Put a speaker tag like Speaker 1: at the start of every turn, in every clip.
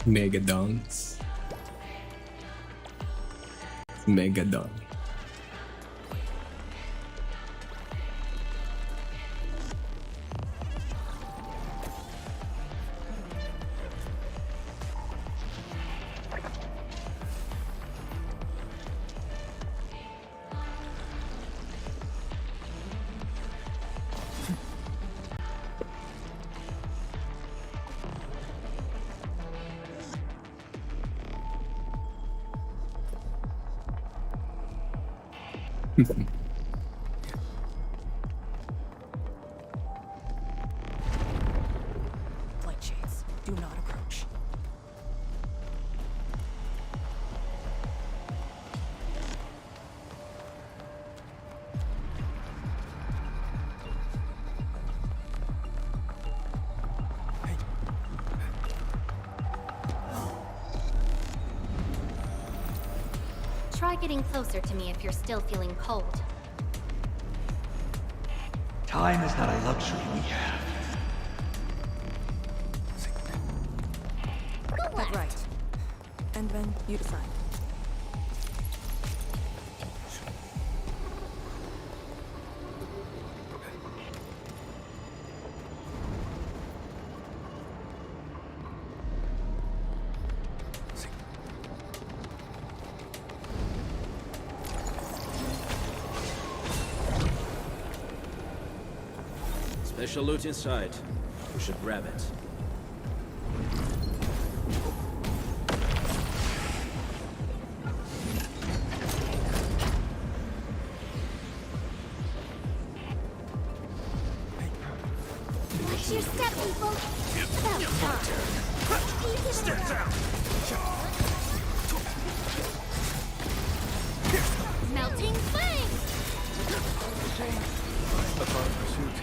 Speaker 1: Mega dunks. Mega dunk.
Speaker 2: Light shades, do not approach.
Speaker 3: Try getting closer to me if you're still feeling cold.
Speaker 4: Time is not a luxury we have.
Speaker 3: Go left.
Speaker 2: Right. And then you decide.
Speaker 5: Special loot inside. We should grab it.
Speaker 3: Watch your step, people. About time. Step down. Melting flame.
Speaker 6: A far pursuit.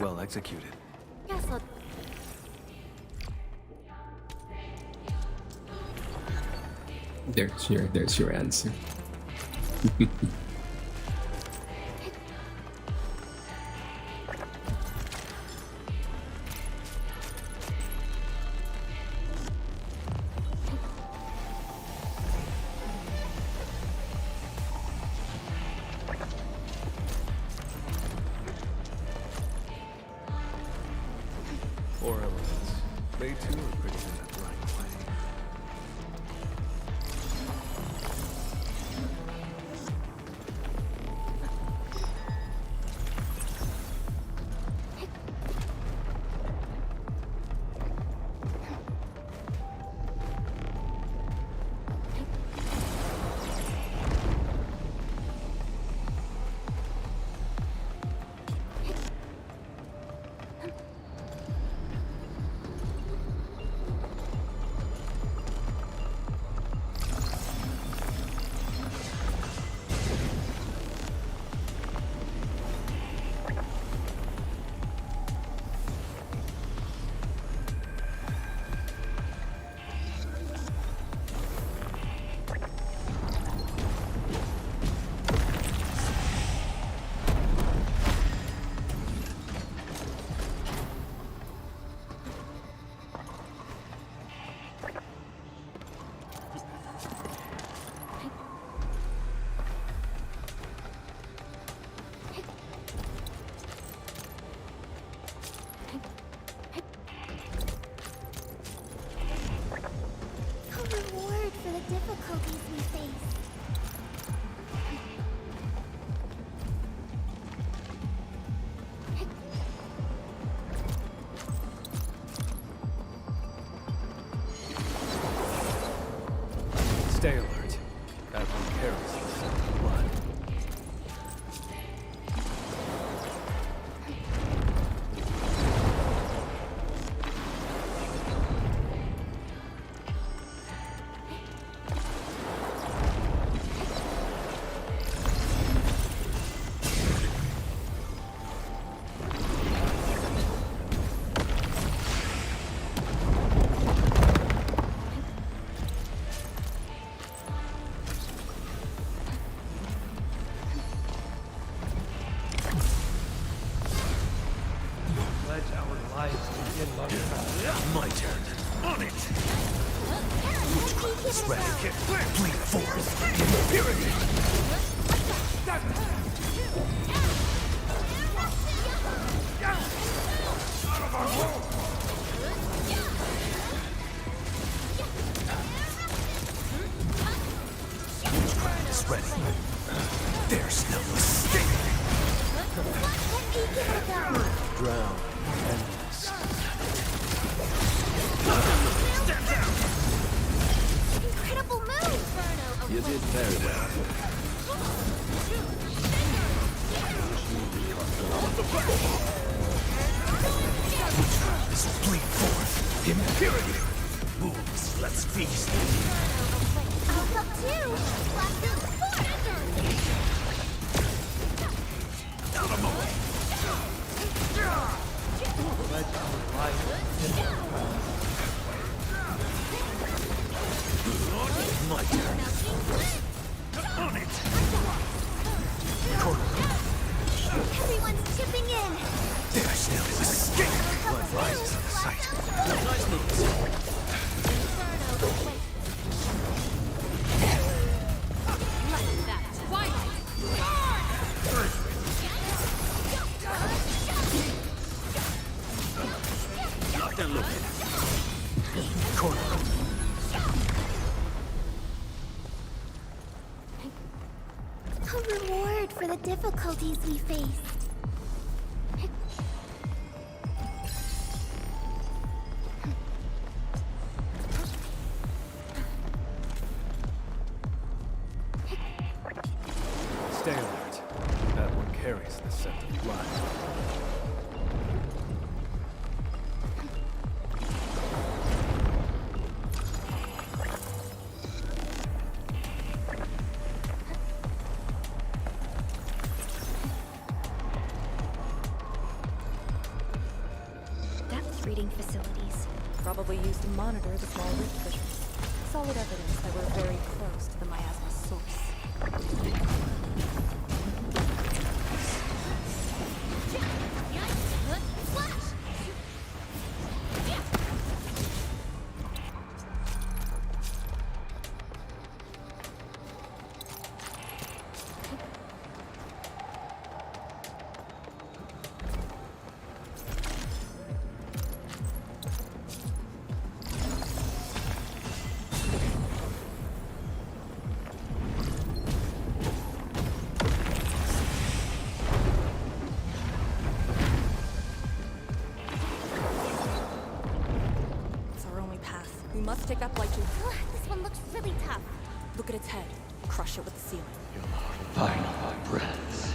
Speaker 6: Well executed.
Speaker 3: Guess I'll...
Speaker 1: There's your answer.
Speaker 6: Or elements. They too are pretty good at blind playing.
Speaker 3: difficulties we face.
Speaker 6: Stay alert. That one carries the blood.
Speaker 4: Pledge our lives to begin love.
Speaker 5: My turn. On it!
Speaker 4: It's ready. Bleed forth. Period. Out of our hole. It's ready. There's no mistake.
Speaker 6: Drown. Endless.
Speaker 4: Stand down.
Speaker 3: Incredible move!
Speaker 5: You did very well.
Speaker 4: This will bleed forth. Impurity. Wolves, let's feast.
Speaker 3: Talos-II!
Speaker 4: Out of my way. My turn. On it.
Speaker 3: Everyone's chipping in!
Speaker 4: There's no escape. Blood rises in the sight.
Speaker 5: Nice moves. Locked and loaded.
Speaker 4: Corner.
Speaker 3: A reward for the difficulties we face.
Speaker 6: Stay alert. That one carries the scent of blood.
Speaker 3: Depth reading facilities.
Speaker 2: Probably used to monitor the small rift fissures. Solid evidence that we're very close to the miasma's source. We must take that blight tooth.
Speaker 3: This one looks really tough.
Speaker 2: Look at its head. Crush it with the ceiling.
Speaker 4: Final breaths.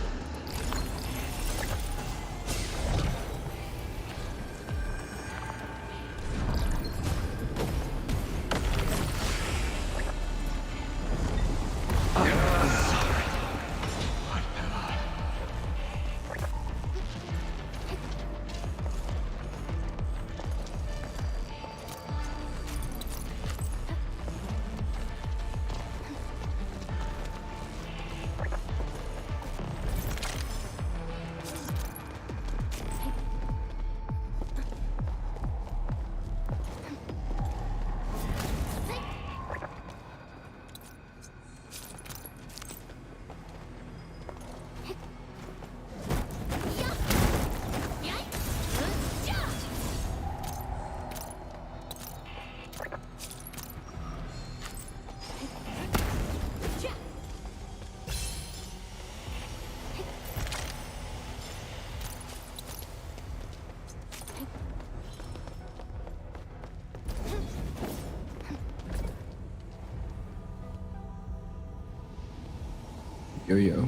Speaker 1: Yo.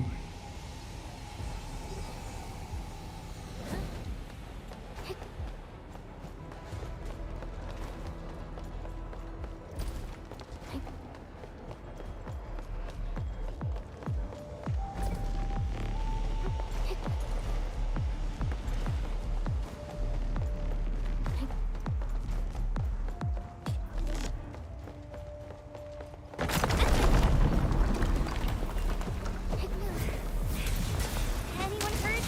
Speaker 3: Anyone hurt?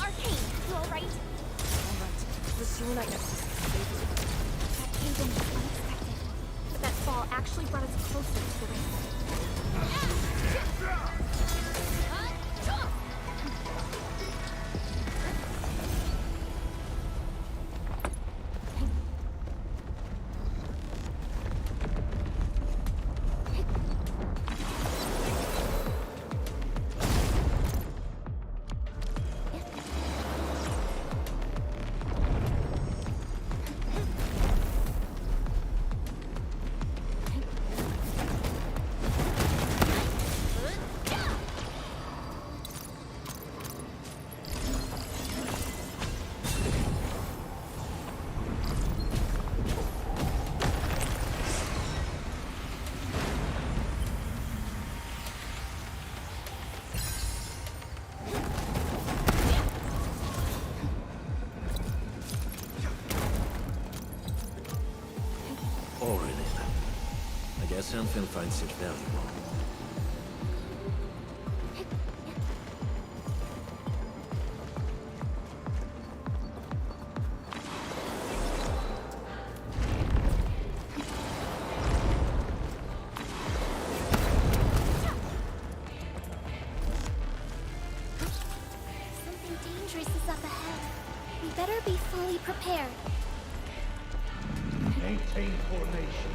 Speaker 3: Arcane, you alright?
Speaker 2: Let's see what I can.
Speaker 3: That cave-in was unexpected. But that fall actually brought us closer to the ring.
Speaker 5: I guess Endfield finds it valuable.
Speaker 3: Something dangerous is up ahead. We better be fully prepared.
Speaker 7: Maintain formation.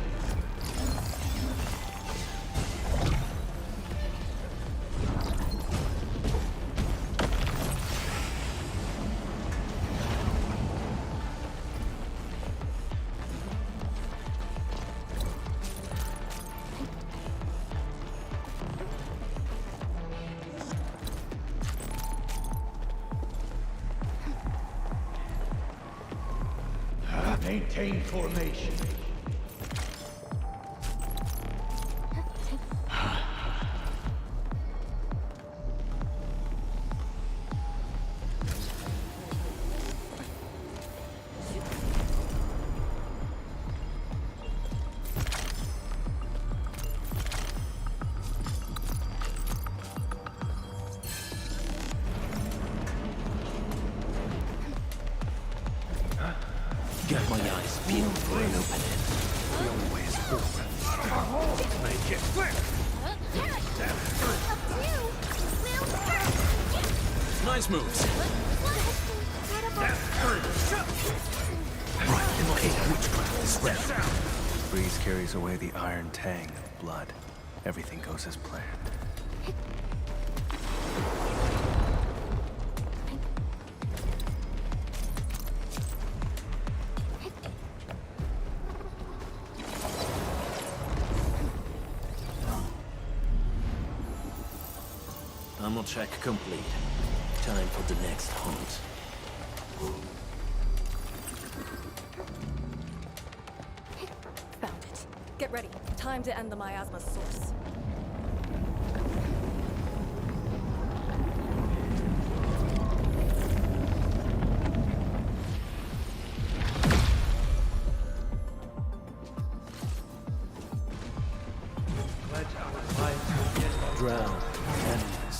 Speaker 7: Maintain formation.
Speaker 4: Got my eyes peeled for an opening. The only way is forward. Make it quick!
Speaker 5: Nice moves.
Speaker 4: Right in my head, witchcraft is red. Breeze carries away the iron tang of blood. Everything goes as planned.
Speaker 5: Ammo check complete. Time for the next hunt.
Speaker 2: Found it. Get ready. Time to end the miasma source.
Speaker 4: Drown. Endless.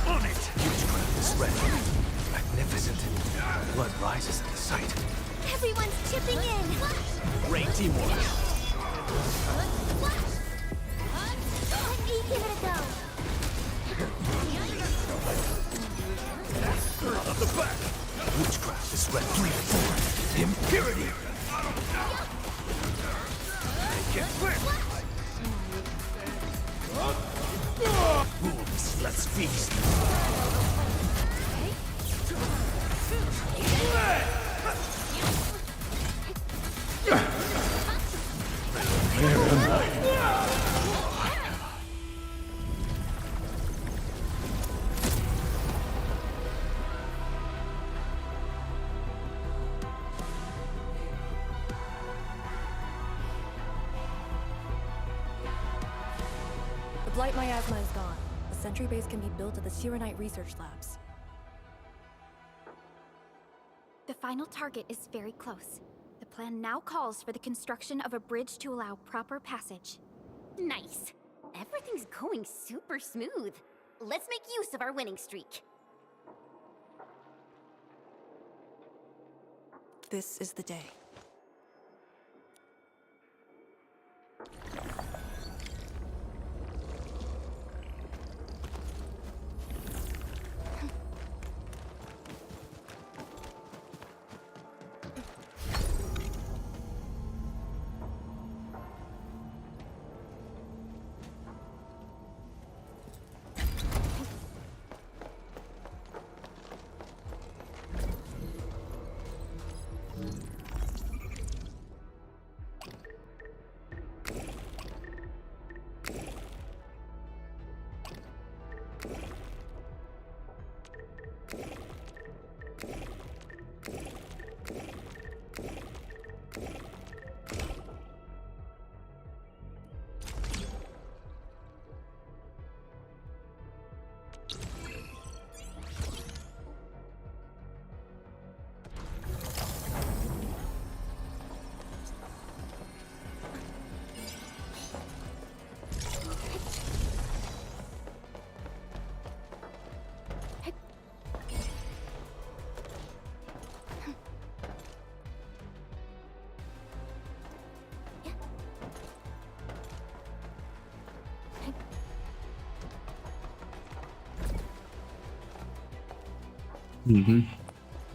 Speaker 4: On it! Witchcraft is red. Magnificent. Blood rises at the sight.
Speaker 3: Everyone's chipping in.
Speaker 5: Great teamwork.
Speaker 3: Let me give it a go.
Speaker 4: Out of the back! Witchcraft is red. 3 4. Impurity! Make it quick! Wolves, let's feast!
Speaker 2: The Blight miasma is gone. The sentry base can be built at the Sirenite research labs.
Speaker 3: The final target is very close. The plan now calls for the construction of a bridge to allow proper passage.
Speaker 8: Nice. Everything's going super smooth. Let's make use of our winning streak.
Speaker 2: This is the day.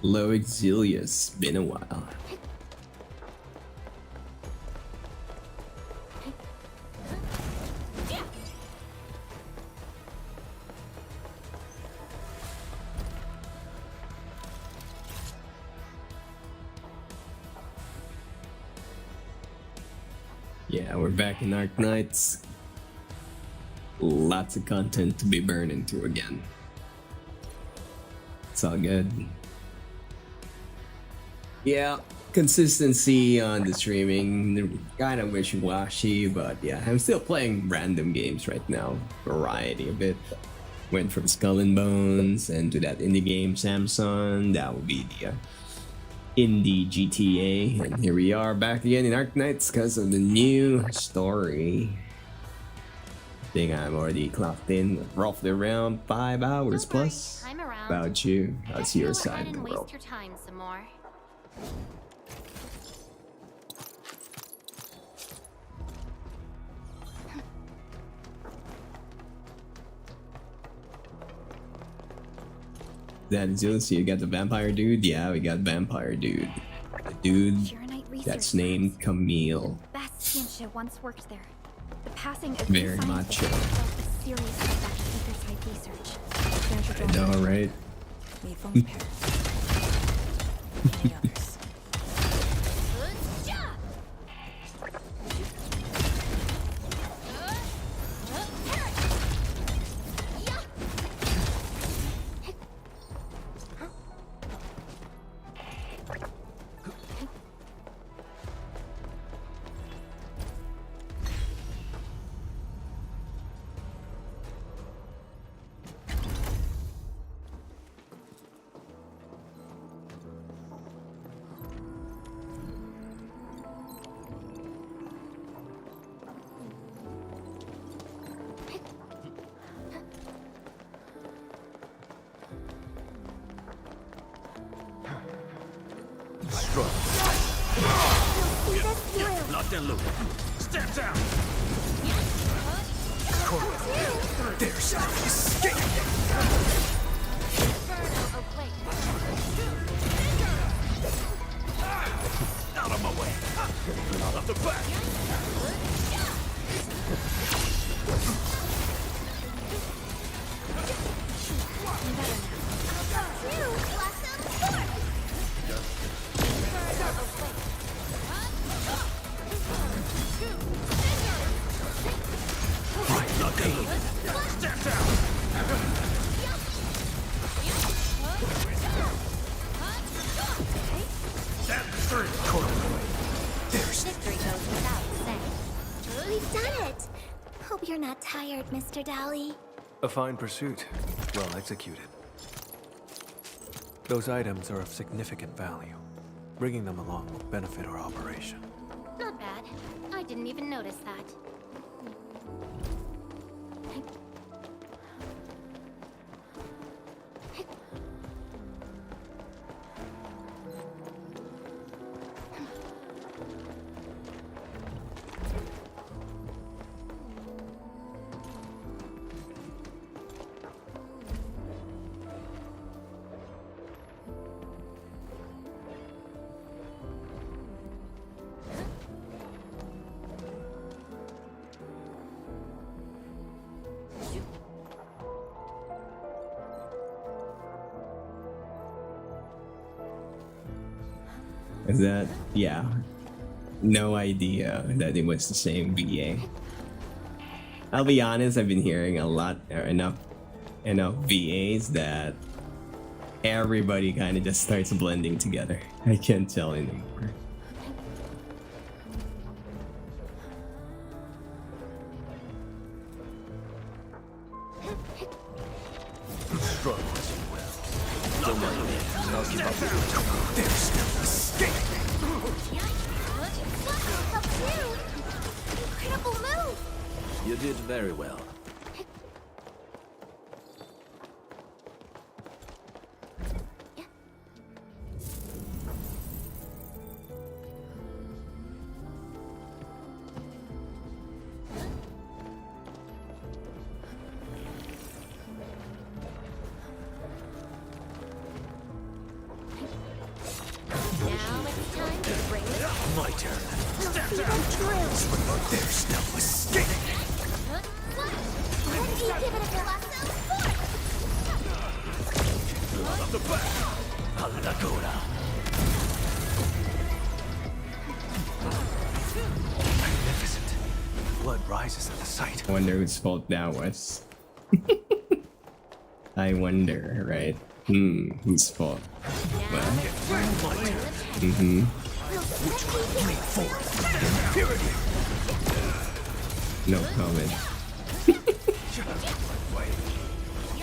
Speaker 1: Low Exilius, been a while. Yeah, we're back in Arknights. Lots of content to be burned into again. It's all good. Yeah, consistency on the streaming, kind of wishy-washy, but yeah, I'm still playing random games right now. Variety a bit. Went from Skull and Bones and to that indie game Samsung. That will be the indie GTA, and here we are back again in Arknights because of the new story. I think I'm already clocked in roughly around 5 hours
Speaker 8: Don't worry,
Speaker 1: plus.
Speaker 8: I'm around.
Speaker 1: About you, how's
Speaker 8: Let's
Speaker 1: your
Speaker 8: go
Speaker 1: side
Speaker 8: ahead
Speaker 1: of the
Speaker 8: and
Speaker 1: world?
Speaker 8: waste your time some more.
Speaker 1: That is you got the vampire dude? Yeah, we got vampire dude. The dude
Speaker 3: Tyranite research
Speaker 1: that's named Camille.
Speaker 3: Best Scientia once worked there. The passing of
Speaker 1: Very
Speaker 3: new
Speaker 1: macho.
Speaker 3: scientists a serious setback to Seeker-type research. There's your
Speaker 1: I
Speaker 3: daughter.
Speaker 1: know, right?
Speaker 2: Leave from Paris. Any others?
Speaker 5: Locked and loaded. Step down!
Speaker 4: There's no escape!
Speaker 5: Out of my way! Out of the back! Right, locked and loaded. Step down! Stand straight!
Speaker 8: Victory goes without saying.
Speaker 3: We've done it! Hope you're not tired, Mr. Dally.
Speaker 4: A fine pursuit, well executed. Those items are of significant value. Bringing them along will benefit our operation.
Speaker 8: Not bad. I didn't even notice that.
Speaker 1: Is that, yeah, no idea that it was the same VA. I'll be honest, I've been hearing a lot, or enough VAs that everybody kind of just starts blending together. I can't tell anymore.
Speaker 5: Strong as you will. Don't mind me. I'll keep up with you.
Speaker 4: There's no escape.
Speaker 3: Incredible move!
Speaker 5: You did very well.
Speaker 8: Now it's time to bring it on.
Speaker 5: My turn.
Speaker 4: There's no escape.
Speaker 3: Let's keep giving it your last
Speaker 5: Alagora.
Speaker 4: Magnificent. Blood rises at the sight.
Speaker 1: I wonder whose fault that was. I wonder, right? Whose fault? Well, no comment.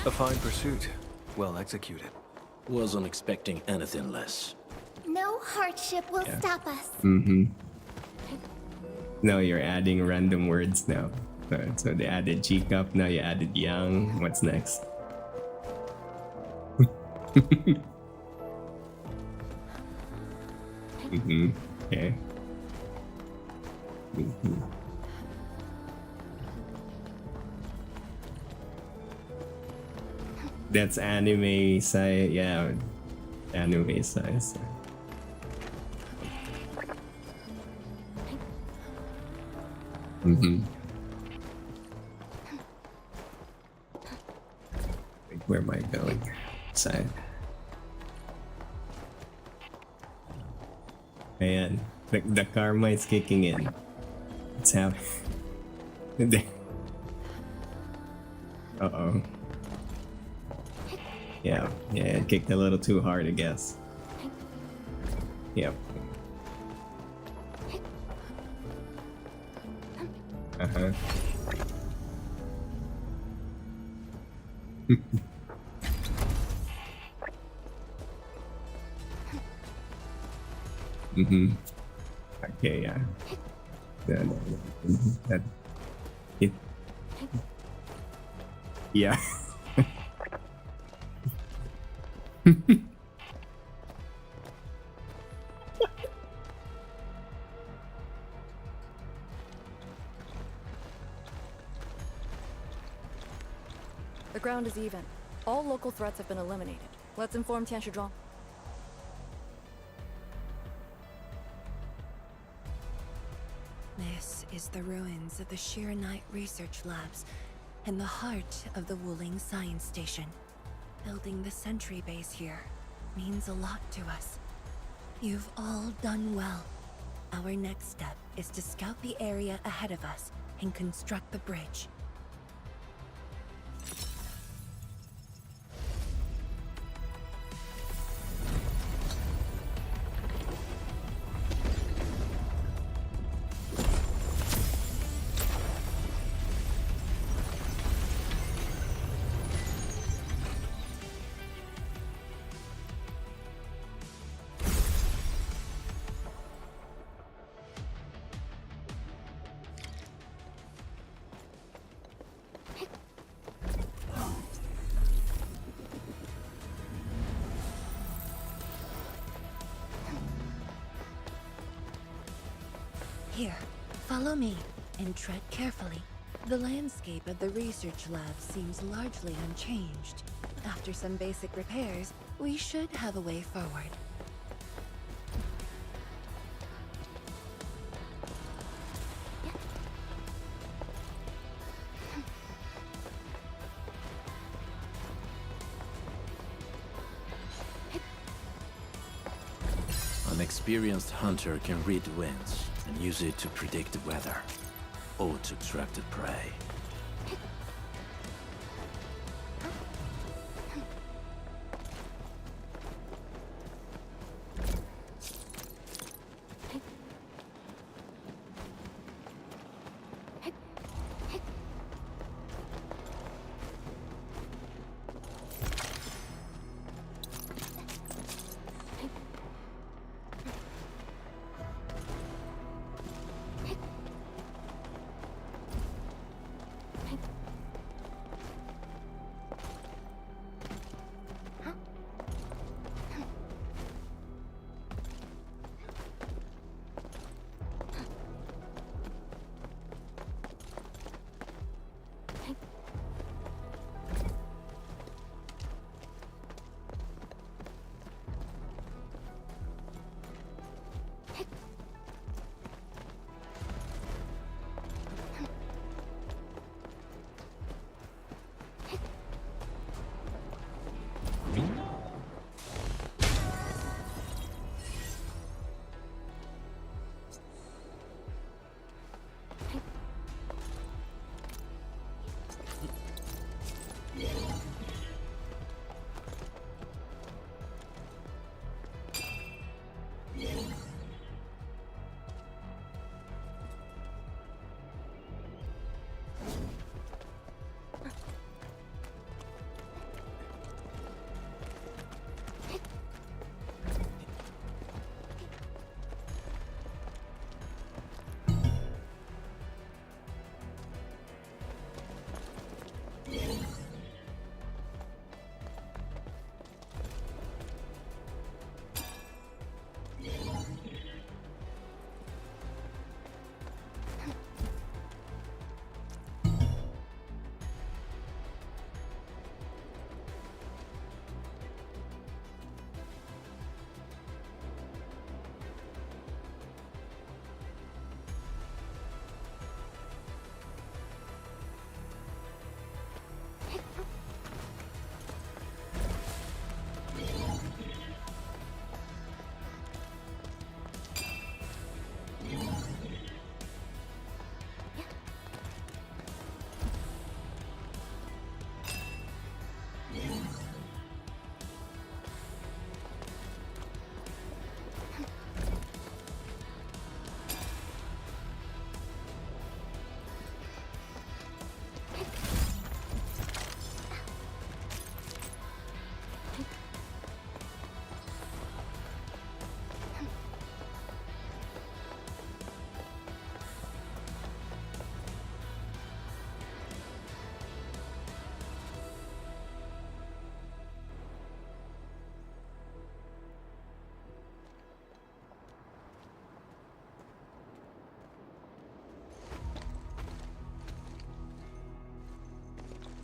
Speaker 4: A fine pursuit. Well executed.
Speaker 5: Wasn't expecting anything less.
Speaker 3: No hardship will stop us.
Speaker 1: No, you're adding random words now. So they added G cup, now you added young. What's next? Okay. That's anime size, yeah. Anime size. Like, where am I going? Side. Ayan. The karma is kicking in. It's happening. Uh-oh. Yeah, it kicked a little too hard, I guess. Yep. Uh-huh. Okay, yeah. That, it, yeah.
Speaker 2: The ground is even. All local threats have been eliminated. Let's inform Tianshizhuang.
Speaker 9: This is the ruins of the Shiranite research labs and the heart of the Wuling Science Station. Building the sentry base here means a lot to us. You've all done well. Our next step is to scout the area ahead of us and construct the bridge. Here, follow me and tread carefully. The landscape of the research lab seems largely unchanged. After some basic repairs, we should have a way forward.
Speaker 5: experienced hunter can read the winds and use it to predict the weather, or to track the prey.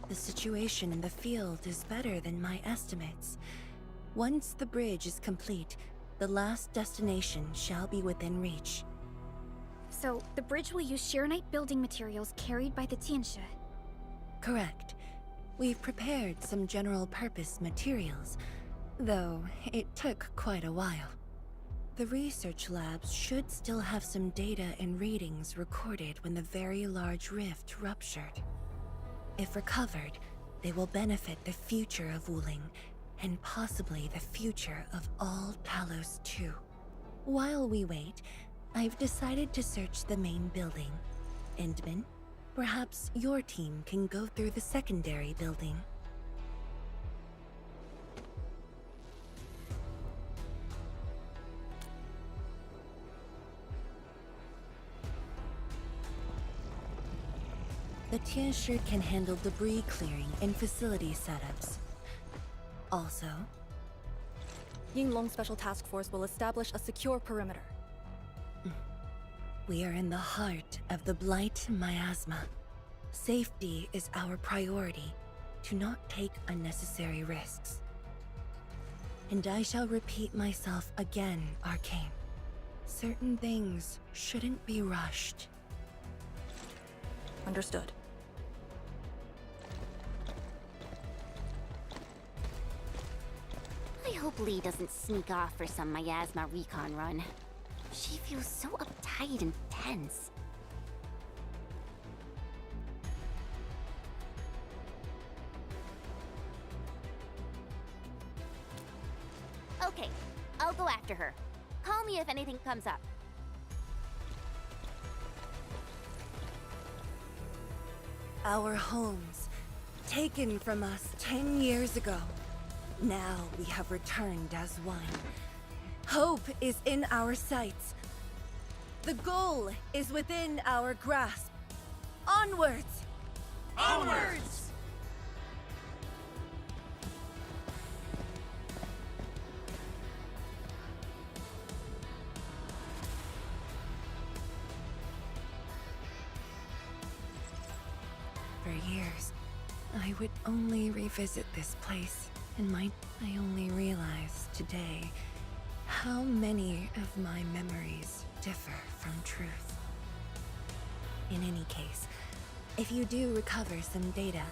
Speaker 9: The situation in the field is better than my estimates. Once the bridge is complete, the last destination shall be within reach.
Speaker 3: So, the bridge will use Shirenite building materials carried by the Tiansha.
Speaker 9: Correct. We've prepared some general-purpose materials, though it took quite a while. The research labs should still have some data and readings recorded when the very large rift ruptured. If recovered, they will benefit the future of Wuling, and possibly the future of all Talos-II. While we wait, I've decided to search the main building. Endman, perhaps your team can go through the secondary building. The Tiansha can handle debris clearing and facility setups. Also,
Speaker 2: Yinglong Special Task Force will establish a secure perimeter.
Speaker 9: we are in the heart of the Blight miasma. Safety is our priority, to not take unnecessary risks. And I shall repeat myself again, Arcane. Certain things shouldn't be rushed.
Speaker 2: Understood.
Speaker 8: I hope Lee doesn't sneak off for some miasma recon run. She feels so uptight and tense. Okay, I'll go after her. Call me if anything comes up.
Speaker 9: Our homes, taken from us 10 years ago. Now we have returned as one. Hope is in our sights. The goal is within our grasp. Onwards! Onwards! For years, I would only revisit this place, and I only realized today how many of my memories differ from truth. In any case, if you do recover some data,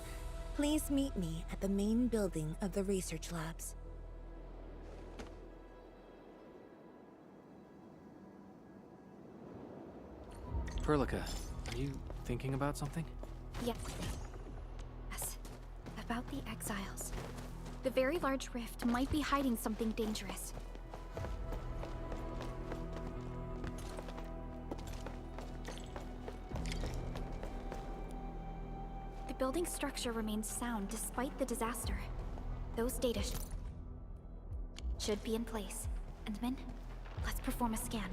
Speaker 9: please meet me at the main building of the research labs.
Speaker 6: Perlica, are you thinking about something?
Speaker 3: Yes. Yes. About the exiles. The very large rift might be hiding something dangerous. The building's structure remains sound despite the disaster. Those data should be in place. Endman, let's perform a scan.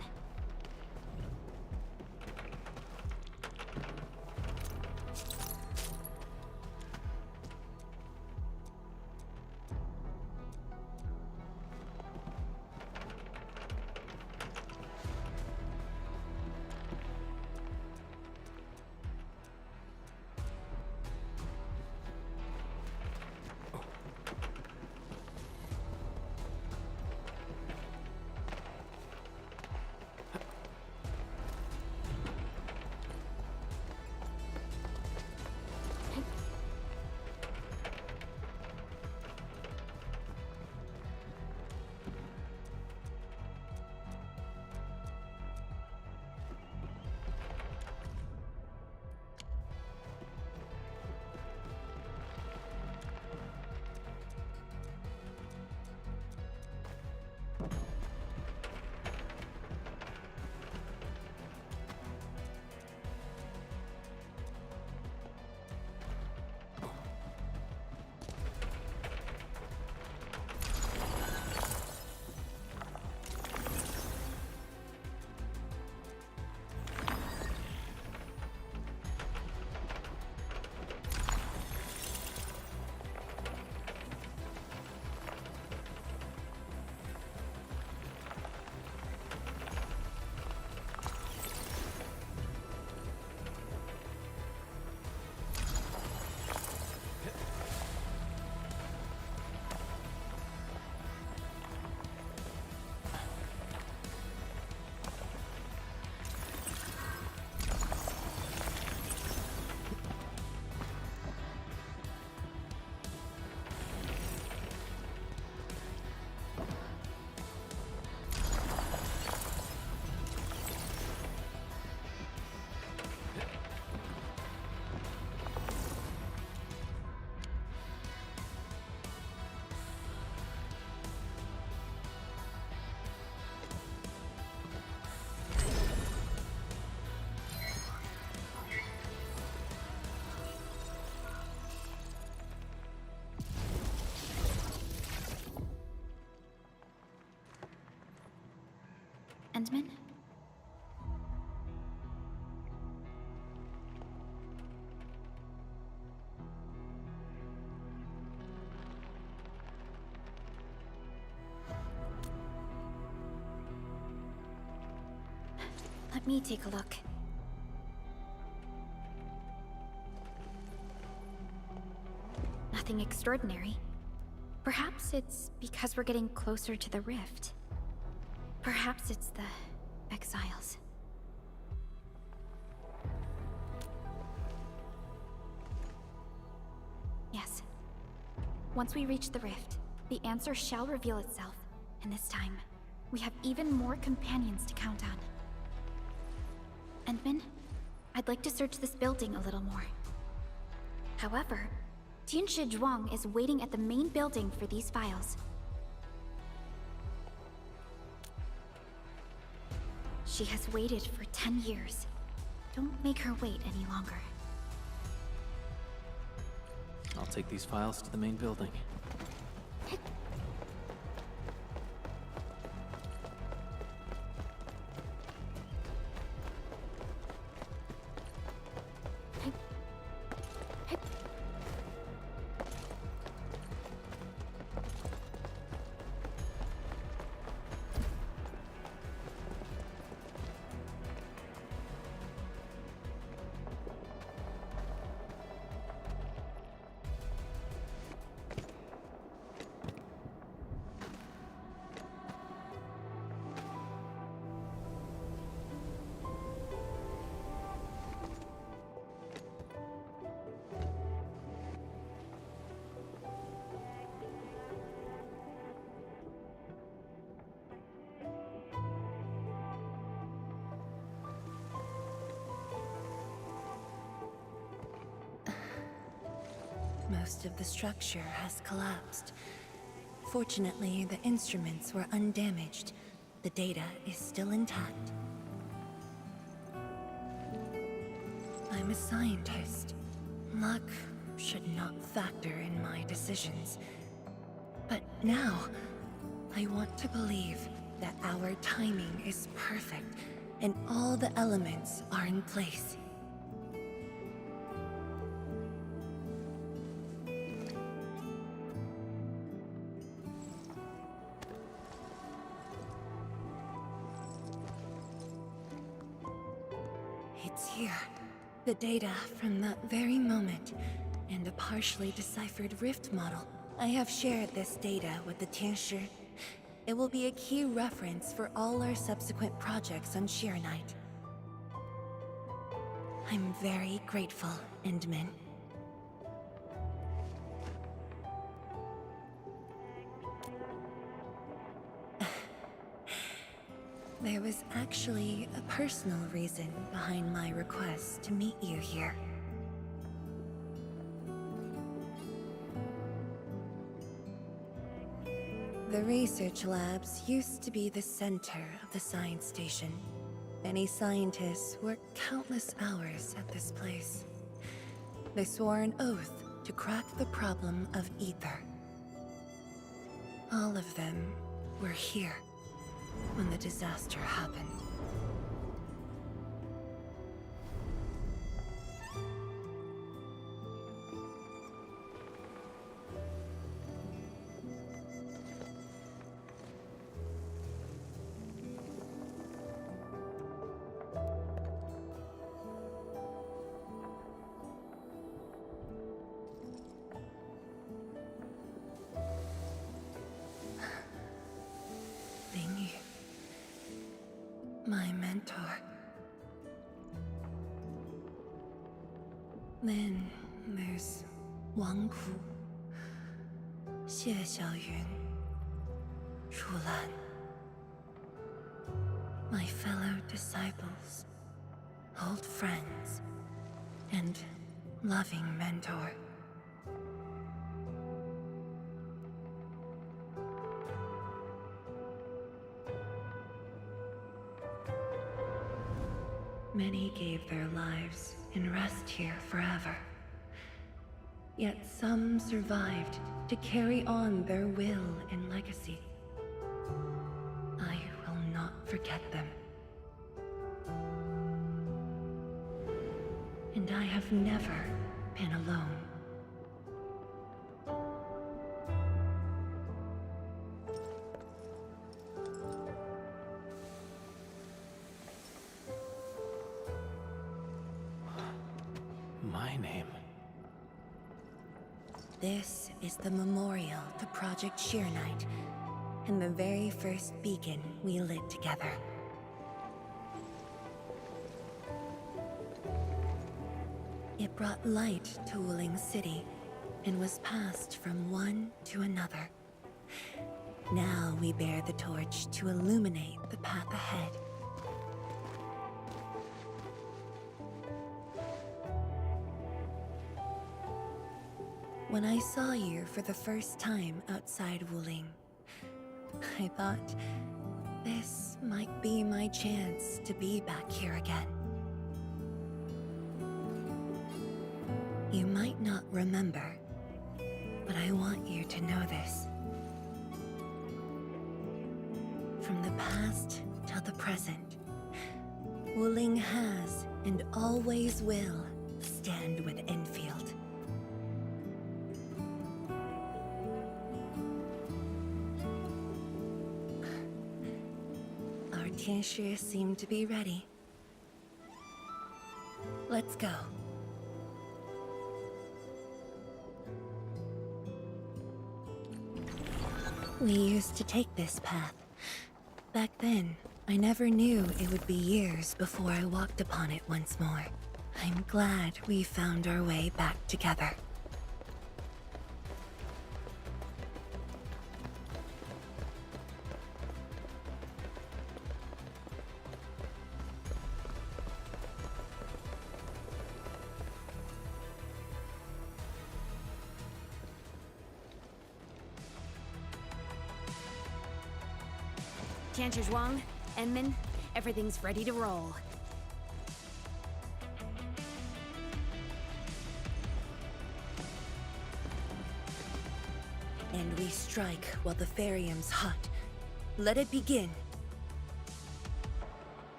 Speaker 3: Endman? Let me take a look. Nothing extraordinary. Perhaps it's because we're getting closer to the rift. Perhaps it's the exiles. Yes. Once we reach the rift, the answer shall reveal itself, and this time, we have even more companions to count on. Endman, I'd like to search this building a little more. However, Tianshi Zhuang is waiting at the main building for these files. She has waited for 10 years. Don't make her wait any longer.
Speaker 5: I'll take these files to the main building.
Speaker 9: Most of the structure has collapsed. Fortunately, the instruments were undamaged. The data is still intact. I'm a scientist. Luck should not factor in my decisions. But now, I want to believe that our timing is perfect and all the elements are in place. It's here. The data from that very moment, and a partially deciphered rift model. I have shared this data with the Tianshi. It will be a key reference for all our subsequent projects on Shirenite. I'm very grateful, Endman. There was actually a personal reason behind my request to meet you here. The research labs used to be the center of the science station. Many scientists worked countless hours at this place. They swore an oath to crack the problem of ether. All of them were here when the disaster happened. My mentor. Then there's Wang Ku, Xie Xiaoyun, Shu Lan. My fellow disciples, old friends, and loving mentor. Many gave their lives and rest here forever. Yet some survived to carry on their will and legacy. I will not forget them. And I have never been alone.
Speaker 5: My name?
Speaker 9: This is the memorial to Project Shirenite, and the very first beacon we lit together. It brought light to Wuling City, and was passed from one to another. Now we bear the torch to illuminate the path ahead. When I saw you for the first time outside Wuling, I thought this might be my chance to be back here again. You might not remember, but I want you to know this. From the past till the present, Wuling has and always will stand with Endfield. Our Tianshi seem to be ready. Let's go. We used to take this path. Back then, I never knew it would be years before I walked upon it once more. I'm glad we found our way back together.
Speaker 8: Tianchi Zhuang, Enman, everything's ready to roll.
Speaker 9: And we strike while the Therium's hot. Let it begin.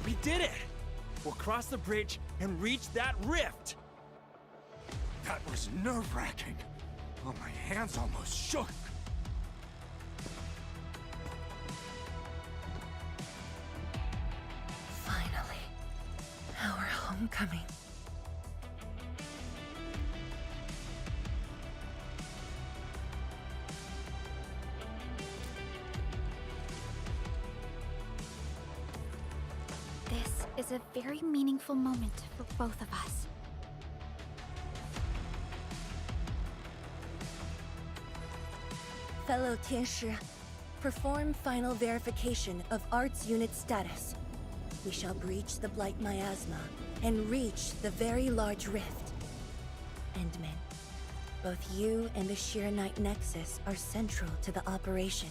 Speaker 10: We did it! We'll cross the bridge and reach that rift!
Speaker 7: That was nerve-wracking. Oh, my hands almost shook.
Speaker 9: Finally, our homecoming.
Speaker 3: This is a very meaningful moment for both of us.
Speaker 9: Fellow Tianshi, perform final verification of Art's unit status. We shall breach the Blight Miasma and reach the very large rift. Endman, both you and the Sheer Knight Nexus are central to the operation.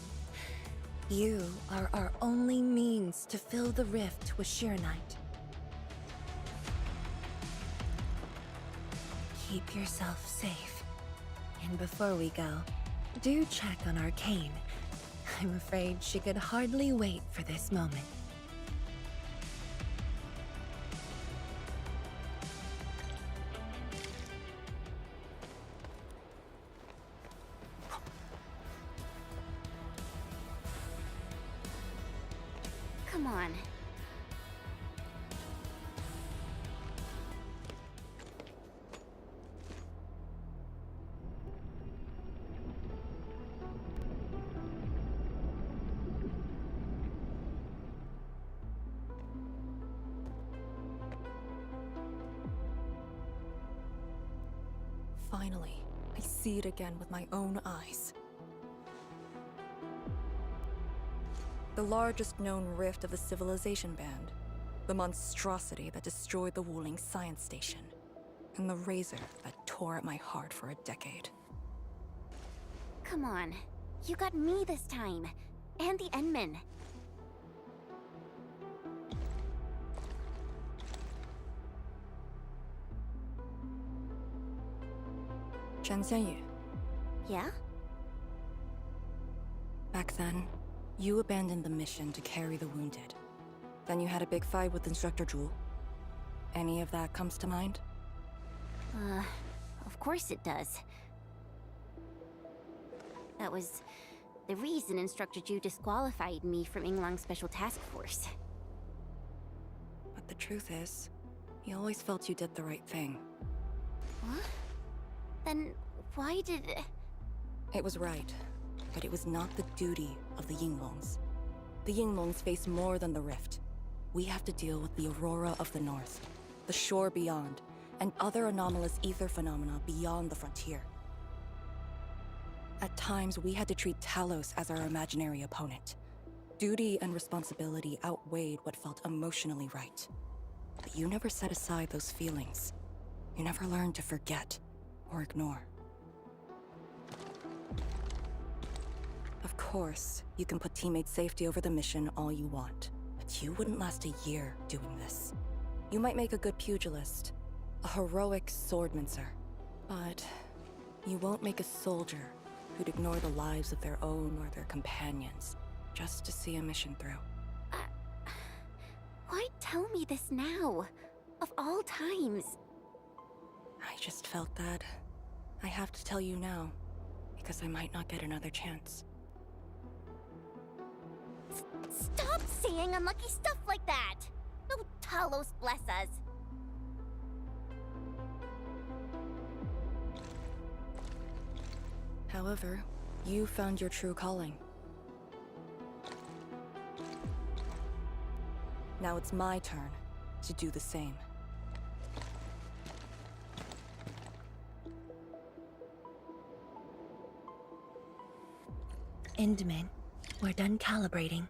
Speaker 9: You are our only means to fill the rift with Sheer Knight. Keep yourself safe. And before we go, do check on Arcane. I'm afraid she could hardly wait for this moment.
Speaker 8: Come on.
Speaker 2: Finally, I see it again with my own eyes. The largest known rift of the Civilization Band. The monstrosity that destroyed the Wuling Science Station. And the razor that tore at my heart for a decade.
Speaker 8: Come on. You got me this time. And the Enman.
Speaker 2: Chen Xianyu,
Speaker 8: Yeah?
Speaker 2: back then, you abandoned the mission to carry the wounded. Then you had a big fight with Instructor Zhu. Any of that comes to mind?
Speaker 8: Of course it does. That was the reason Instructor Zhu disqualified me from Inglang's Special Task Force.
Speaker 2: But the truth is, You always felt you did the right thing.
Speaker 8: What? Then why did...
Speaker 2: It was right, but it was not the duty of the Yinglongs. The Yinglongs face more than the rift. We have to deal with the aurora of the north, the shore beyond, and other anomalous ether phenomena beyond the frontier. At times, we had to treat Talos as our imaginary opponent. Duty and responsibility outweighed what felt emotionally right. But you never set aside those feelings. You never learned to forget or ignore. Of course, you can put teammate safety over the mission all you want, but you wouldn't last a year doing this. You might make a good pugilist, a heroic swordmancer, but you won't make a soldier who'd ignore the lives of their own or their companions just to see a mission through.
Speaker 8: Why tell me this now? Of all times.
Speaker 2: I just felt that I have to tell you now, because I might not get another chance.
Speaker 8: Stop saying unlucky stuff like that! No Talos bless us.
Speaker 2: However, you found your true calling. Now it's my turn to do the same.
Speaker 9: Endman, we're done calibrating.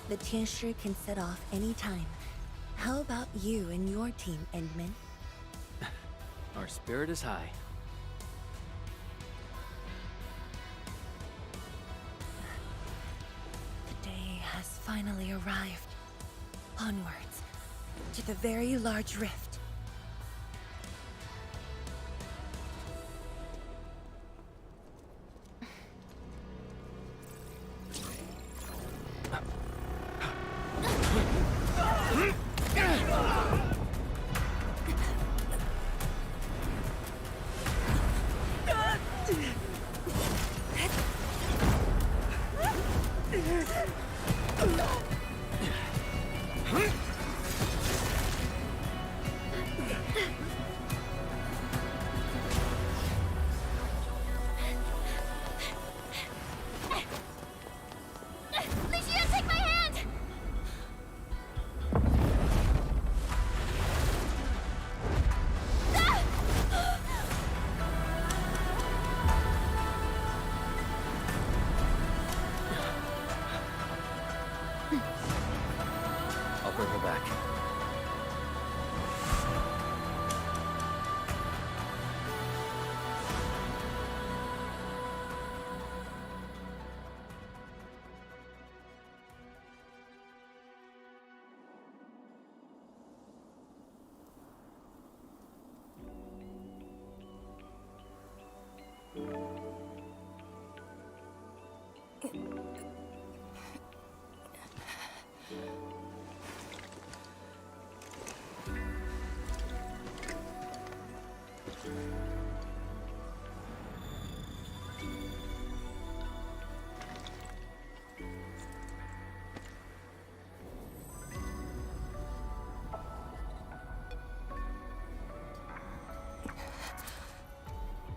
Speaker 9: The Tianshi can set off any time. How about you and your team, Endman?
Speaker 5: Our spirit is high.
Speaker 9: The day has finally arrived. Onwards, to the very large rift.
Speaker 5: I'll bring her back.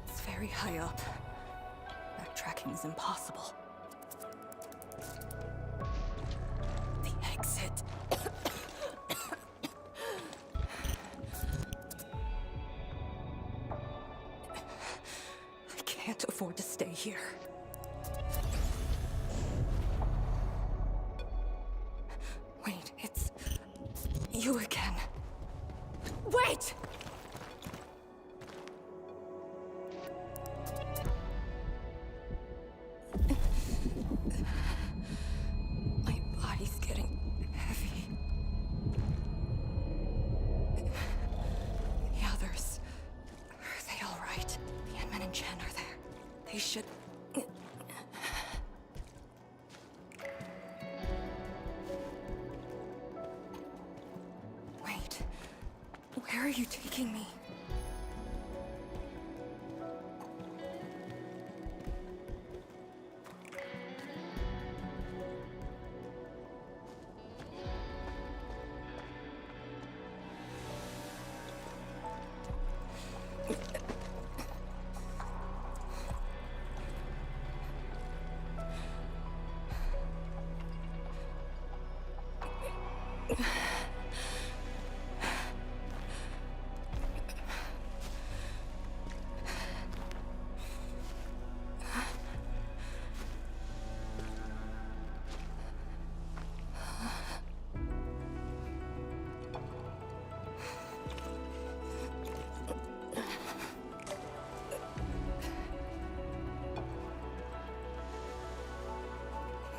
Speaker 2: It's very high up. Backtracking is impossible. The exit. I can't afford to stay here. Wait, it's you again. Wait! My body's getting heavy. The others, are they all right? The Enman and Chen are there. They should... Wait, where are you taking me?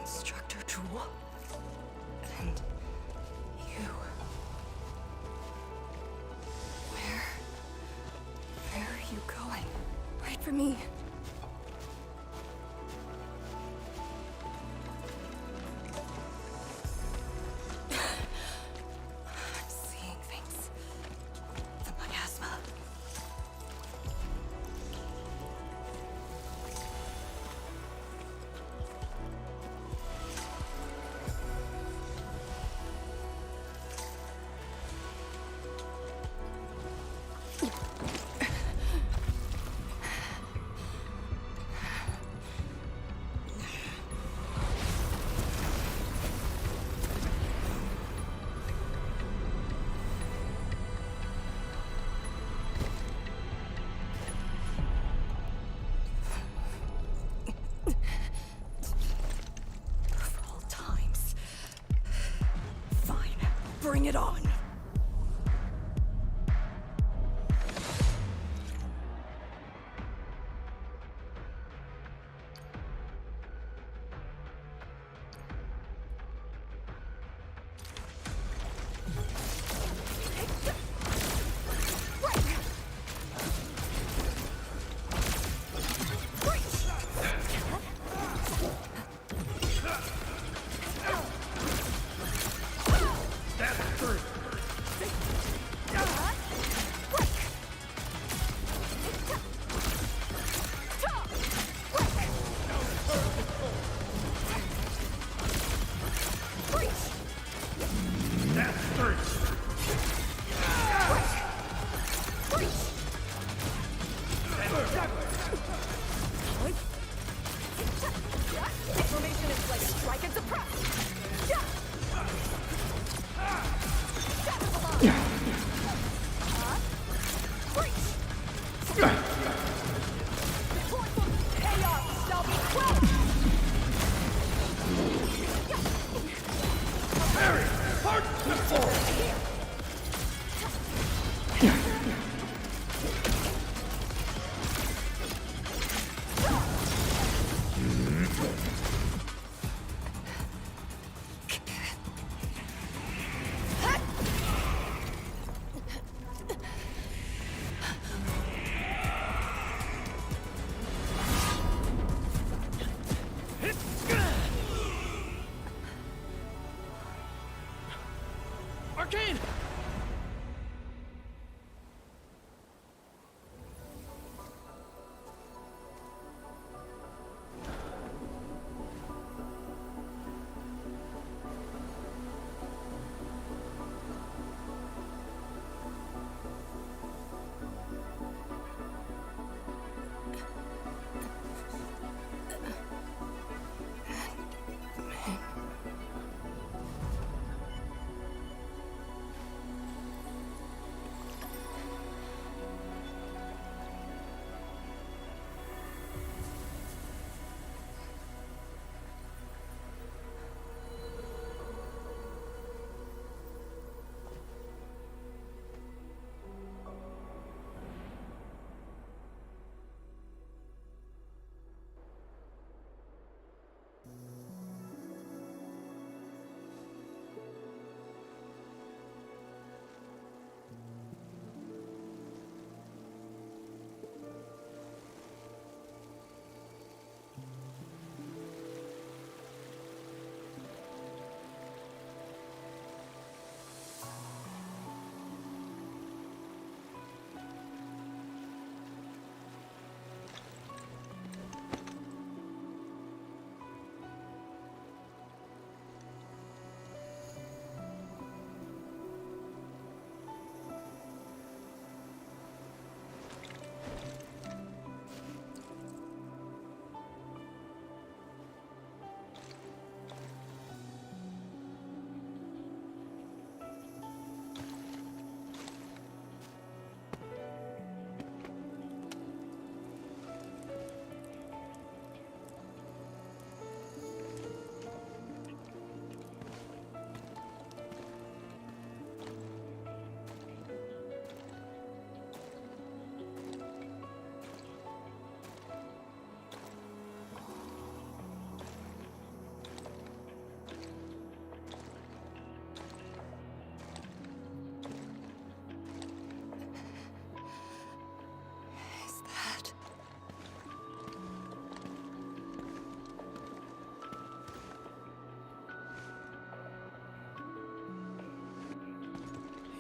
Speaker 2: Instructor Jewel. And you. Where are you going? Wait for me. I'm seeing things. The miasma. For all times. Fine. Bring it on. Information is like strike and suppress. Chaos shall be quelled.
Speaker 10: Arcane!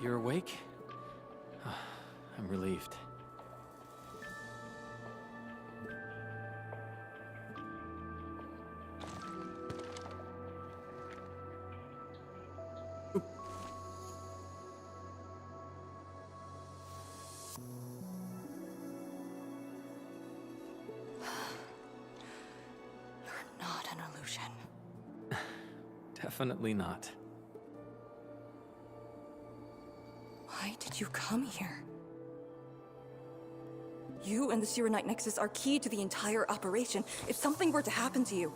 Speaker 11: You're awake? I'm relieved.
Speaker 2: Not an illusion.
Speaker 11: Definitely not.
Speaker 2: Why did you come here? You and the Sirenite Nexus are key to the entire operation. If something were to happen to you...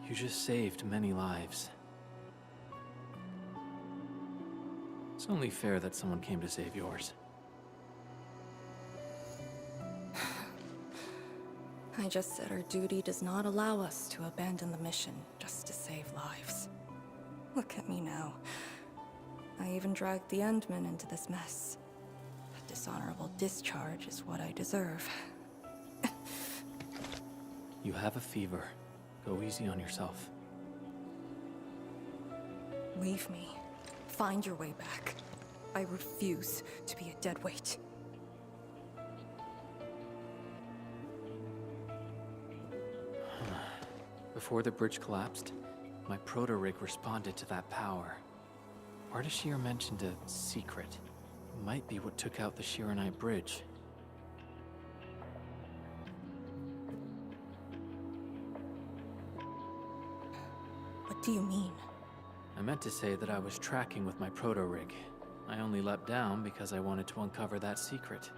Speaker 11: You just saved many lives. It's only fair that someone came to save yours.
Speaker 2: I just said our duty does not allow us to abandon the mission just to save lives. Look at me now. I even dragged the Endmen into this mess. A dishonorable discharge is what I deserve.
Speaker 11: You have a fever. Go easy on yourself.
Speaker 2: Leave me. Find your way back. I refuse to be a dead weight.
Speaker 11: Before the bridge collapsed, my proto-rig responded to that power. Ardashir mentioned a secret. It might be what took out the Shirenite bridge.
Speaker 2: What do you mean?
Speaker 11: I meant to say that I was tracking with my proto-rig. I only leapt down because I wanted to uncover that secret.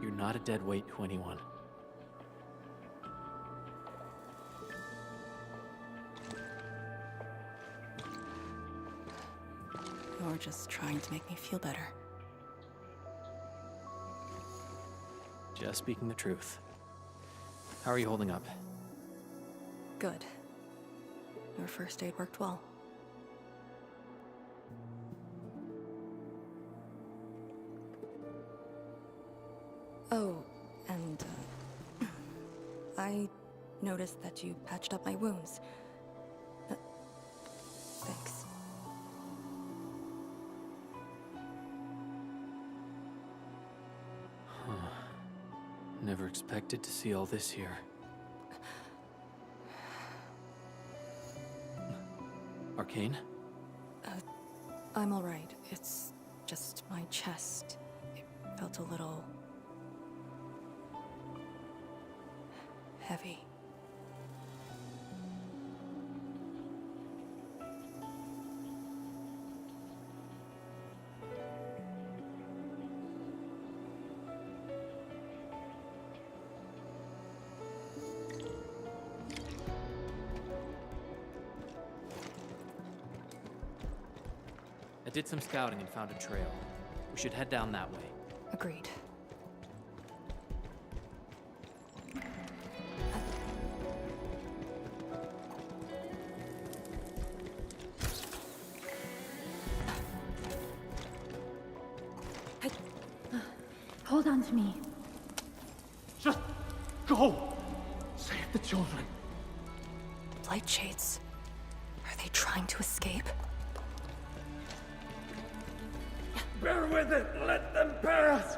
Speaker 11: You're not a dead weight to anyone.
Speaker 2: You're just trying to make me feel better.
Speaker 11: Just speaking the truth. How are you holding up?
Speaker 2: Good. Your first aid worked well. Oh, and I noticed that you patched up my wounds. Thanks.
Speaker 11: Never expected to see all this here. Arcane?
Speaker 2: I'm alright. It's just my chest. It felt a little... heavy.
Speaker 11: I did some scouting and found a trail. We should head down that way.
Speaker 2: Agreed.
Speaker 3: Hold on to me.
Speaker 7: Just go! Save the children.
Speaker 2: Light shades. Are they trying to escape?
Speaker 7: Bear with it! Let them pass!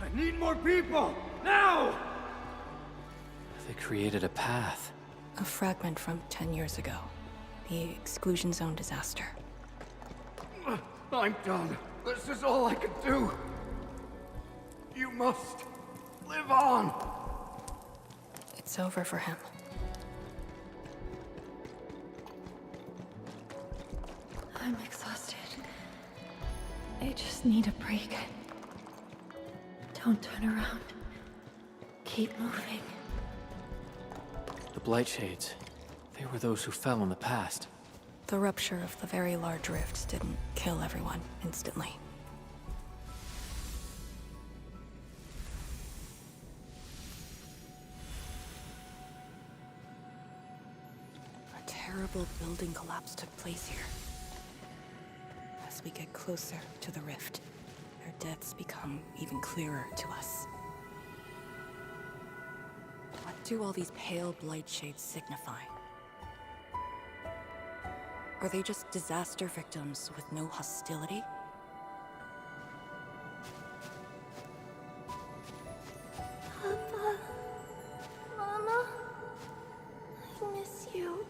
Speaker 7: I need more people! Now!
Speaker 11: They created a path.
Speaker 2: A fragment from 10 years ago. The exclusion zone disaster.
Speaker 7: I'm done. This is all I could do. You must live on.
Speaker 2: It's over for him.
Speaker 9: I'm exhausted. I just need a break. Don't turn around. Keep moving.
Speaker 11: The Blightshades. They were those who fell in the past.
Speaker 2: The rupture of the very large rift didn't kill everyone instantly. A terrible building collapse took place here. As we get closer to the rift, their deaths become even clearer to us. What do all these pale blight shades signify? Are they just disaster victims with no hostility?
Speaker 3: Papa, Mama, I miss you.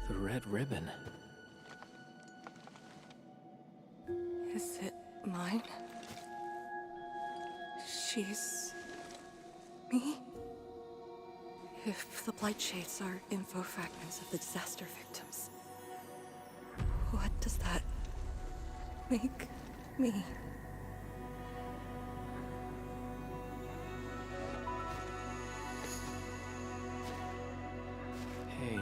Speaker 11: The red ribbon.
Speaker 2: Is it mine? She's... me? If the Blight Shades are info fragments of the disaster victims, what does that make me?
Speaker 11: Hey,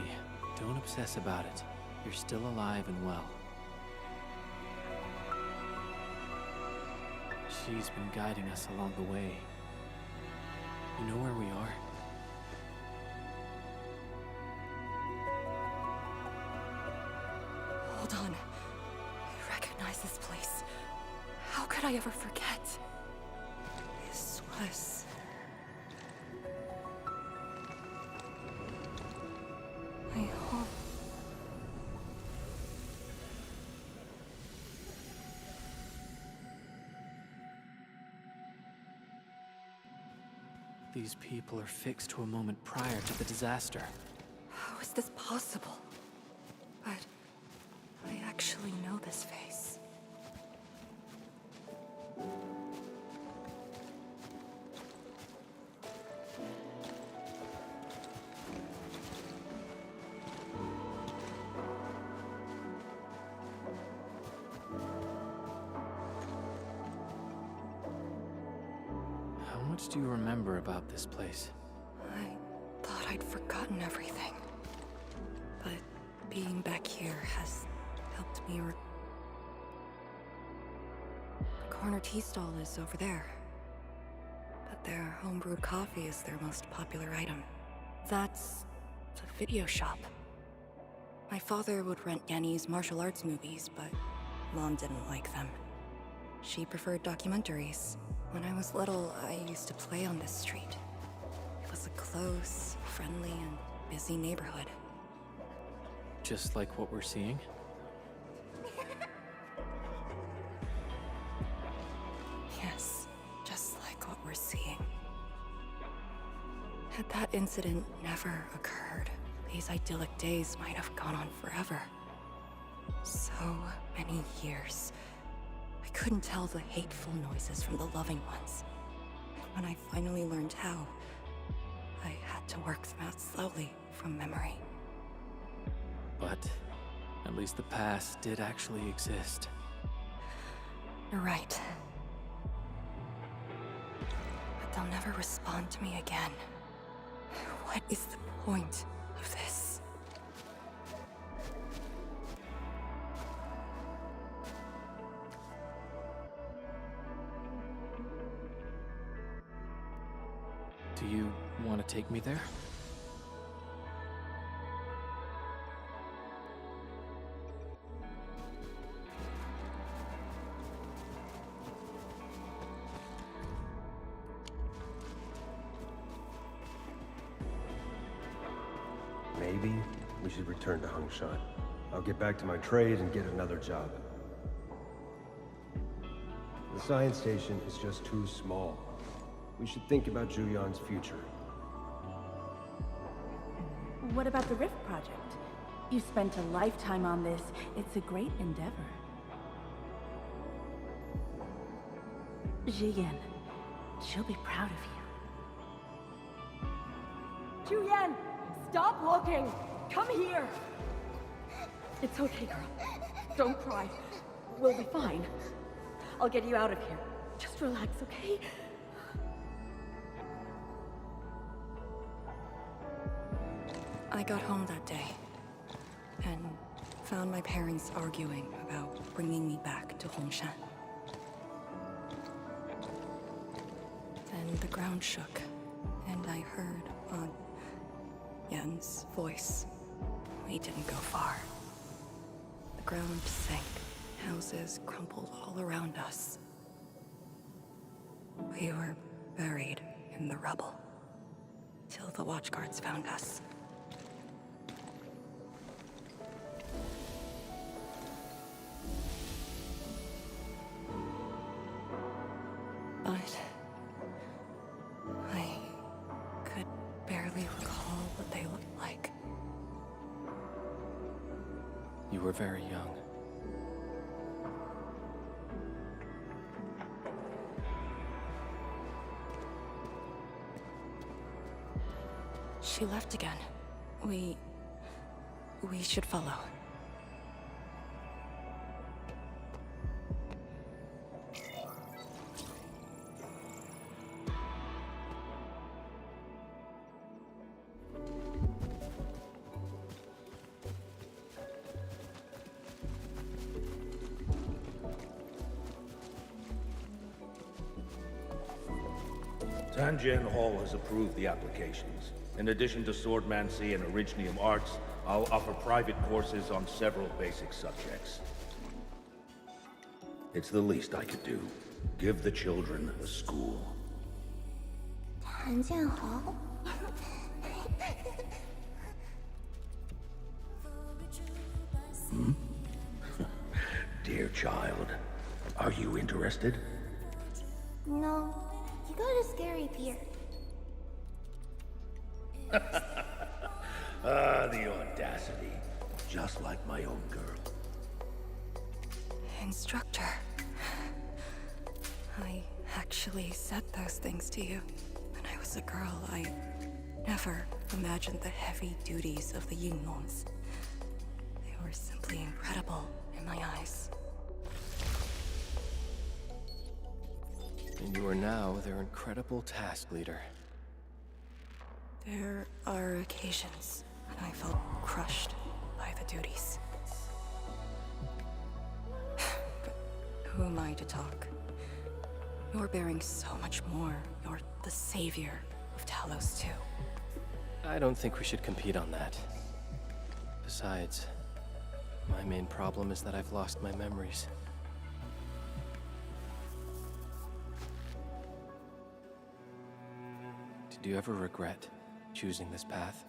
Speaker 11: don't obsess about it. You're still alive and well. She's been guiding us along the way. You know where we are?
Speaker 2: Hold on. I recognize this place. How could I ever forget? This was... my home.
Speaker 11: These people are fixed to a moment prior to the disaster.
Speaker 2: How is this possible? But I actually know this face.
Speaker 11: How much do you remember about this place?
Speaker 2: I thought I'd forgotten everything. But being back here has helped me The corner tea stall is over there. But their homebrewed coffee is their most popular item. That's the video shop. My father would rent Yanni's martial arts movies, but Mom didn't like them. She preferred documentaries. When I was little, I used to play on this street. It was a close, friendly, and busy neighborhood.
Speaker 11: Just like what we're seeing?
Speaker 2: Yes, just like what we're seeing. Had that incident never occurred, these idyllic days might have gone on forever. So many years. I couldn't tell the hateful noises from the loving ones. And when I finally learned how, I had to work them out slowly from memory.
Speaker 11: But at least the past did actually exist.
Speaker 2: You're right. But they'll never respond to me again. What is the point of this?
Speaker 11: Do you want to take me there?
Speaker 12: Maybe we should return to Hungshan. I'll get back to my trade and get another job. The science station is just too small. We should think about Juyan's future.
Speaker 13: What about the Rift Project? You spent a lifetime on this. It's a great endeavor. Jiyan, she'll be proud of you.
Speaker 14: Juyan, stop looking! Come here! It's okay, girl. Don't cry. We'll be fine. I'll get you out of here. Just relax, okay?
Speaker 2: I got home that day, and Found my parents arguing about bringing me back to Hongshan. Then the ground shook, and I heard Aunt Yen's voice. We didn't go far. The ground sank. Houses crumpled all around us. We were buried in the rubble, till the watchguards found us. But I could barely recall what they looked like.
Speaker 11: You were very young.
Speaker 2: She left again. We should follow.
Speaker 15: Tanjian Hall has approved the applications. In addition to swordmancy and originium arts, I'll offer private courses on several basic subjects. It's the least I could do. Give the children a school.
Speaker 8: 谭建豪
Speaker 15: Dear child, are you interested?
Speaker 8: No, you got a scary beard.
Speaker 15: The audacity. Just like my own girl.
Speaker 2: Instructor. I actually said those things to you. When I was a girl, I never imagined the heavy duties of the Yinglongs. They were simply incredible in my eyes.
Speaker 11: And you are now their incredible task leader.
Speaker 2: There are occasions when I felt crushed by the duties. But who am I to talk? You're bearing so much more. You're the savior of Talos-II.
Speaker 11: I don't think we should compete on that. Besides, my main problem is that I've lost my memories. Did you ever regret choosing this path?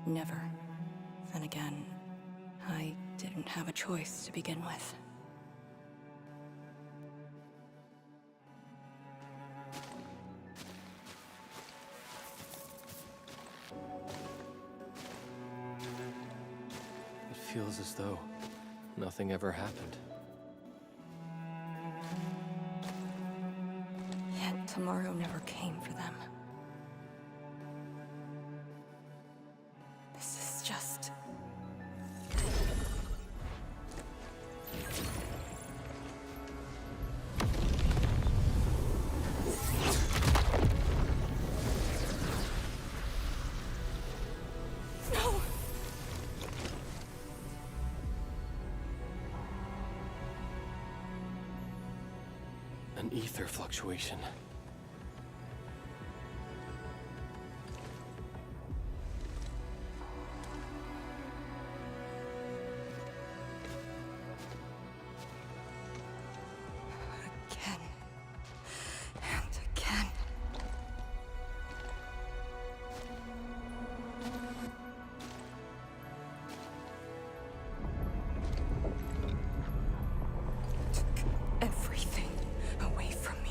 Speaker 2: Never. Then again, I didn't have a choice to begin with.
Speaker 11: It feels as though nothing ever happened.
Speaker 2: Yet tomorrow never came for them. This is just... No!
Speaker 11: An ether fluctuation.
Speaker 2: Again. And again. Took everything away from me.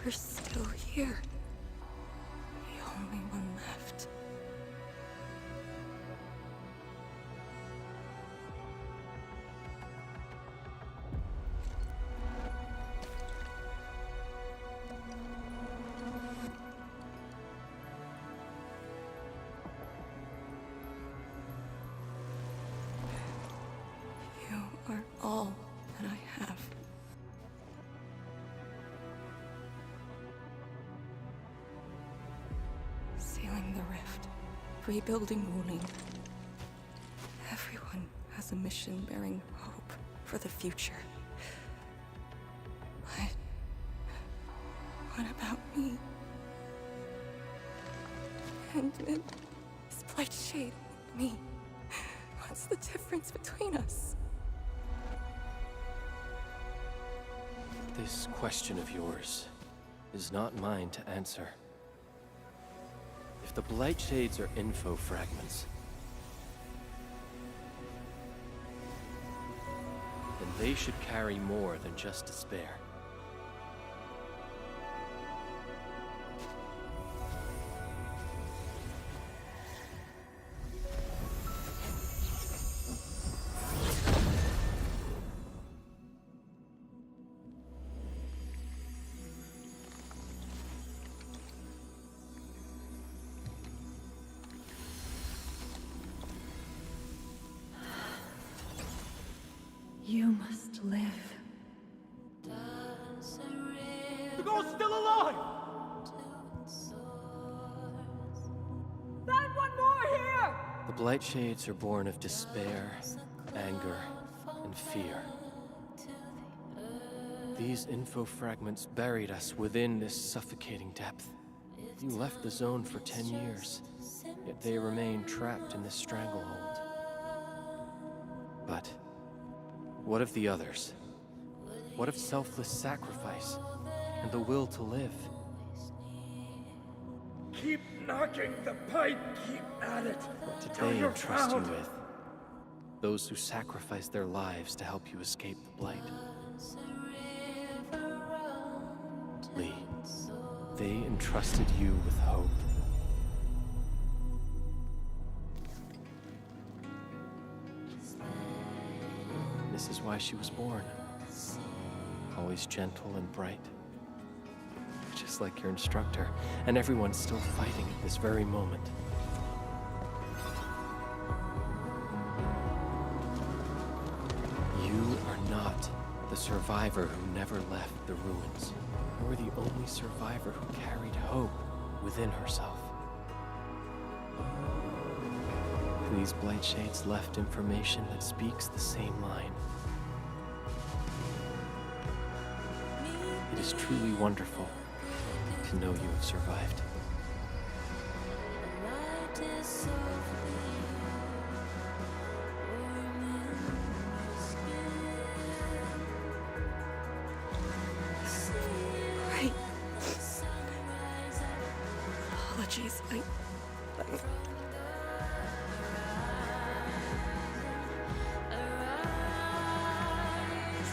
Speaker 2: You're still here. The only one left. Sealing the rift. Rebuilding Wuling. Everyone has a mission bearing hope for the future. But what about me? And this Blight Shade, me. What's the difference between us?
Speaker 16: This question of yours is not mine to answer. If the Blight Shades are info fragments, then they should carry more than just despair.
Speaker 13: You must live.
Speaker 7: The girl's still alive! Find one more here!
Speaker 16: The Blight Shades are born of despair, anger, and fear. These info fragments buried us within this suffocating depth. You left the zone for 10 years, yet they remain trapped in this stranglehold. But what of the others? What of selfless sacrifice and the will to live?
Speaker 7: Keep knocking the pipe, keep at it.
Speaker 16: What did
Speaker 7: till
Speaker 16: they
Speaker 7: you're
Speaker 16: entrust you
Speaker 7: found.
Speaker 16: with? Those who sacrificed their lives to help you escape the Blight. Lee, they entrusted you with hope. This is why she was born. Always gentle and bright. Just like your instructor, and everyone's still fighting at this very moment. You are not the survivor who never left the ruins. You were the only survivor who carried hope within herself. These Blight Shades left information that speaks the same line. It is truly wonderful to know you have survived.
Speaker 2: Right. Apologies, I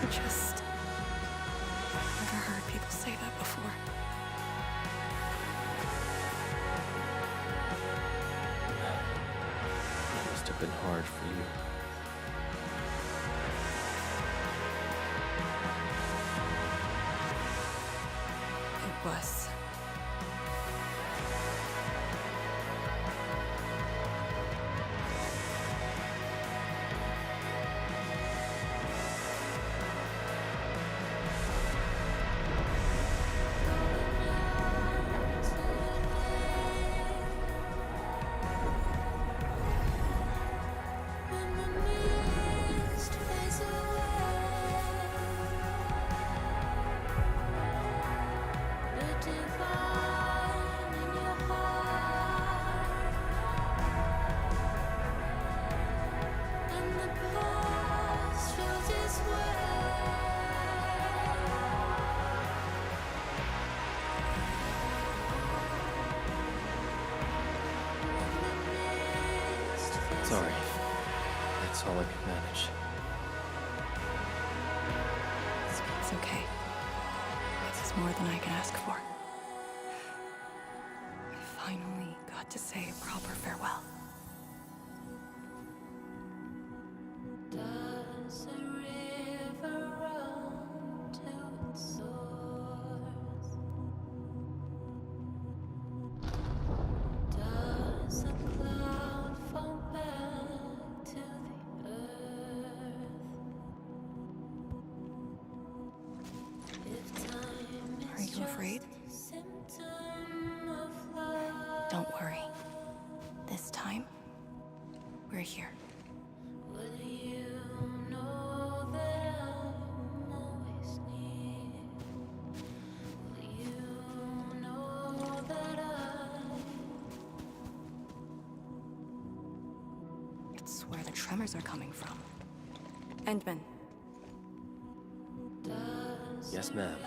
Speaker 2: just never heard people say that before.
Speaker 16: It must have been hard for you.
Speaker 2: It was.
Speaker 16: Sorry. That's all I could manage.
Speaker 2: It's okay. This is more than I can ask for. I finally got to say a proper farewell. Are you afraid? Don't worry. time, we're here. It's where the tremors are coming from. Endman.
Speaker 16: Yes, ma'am.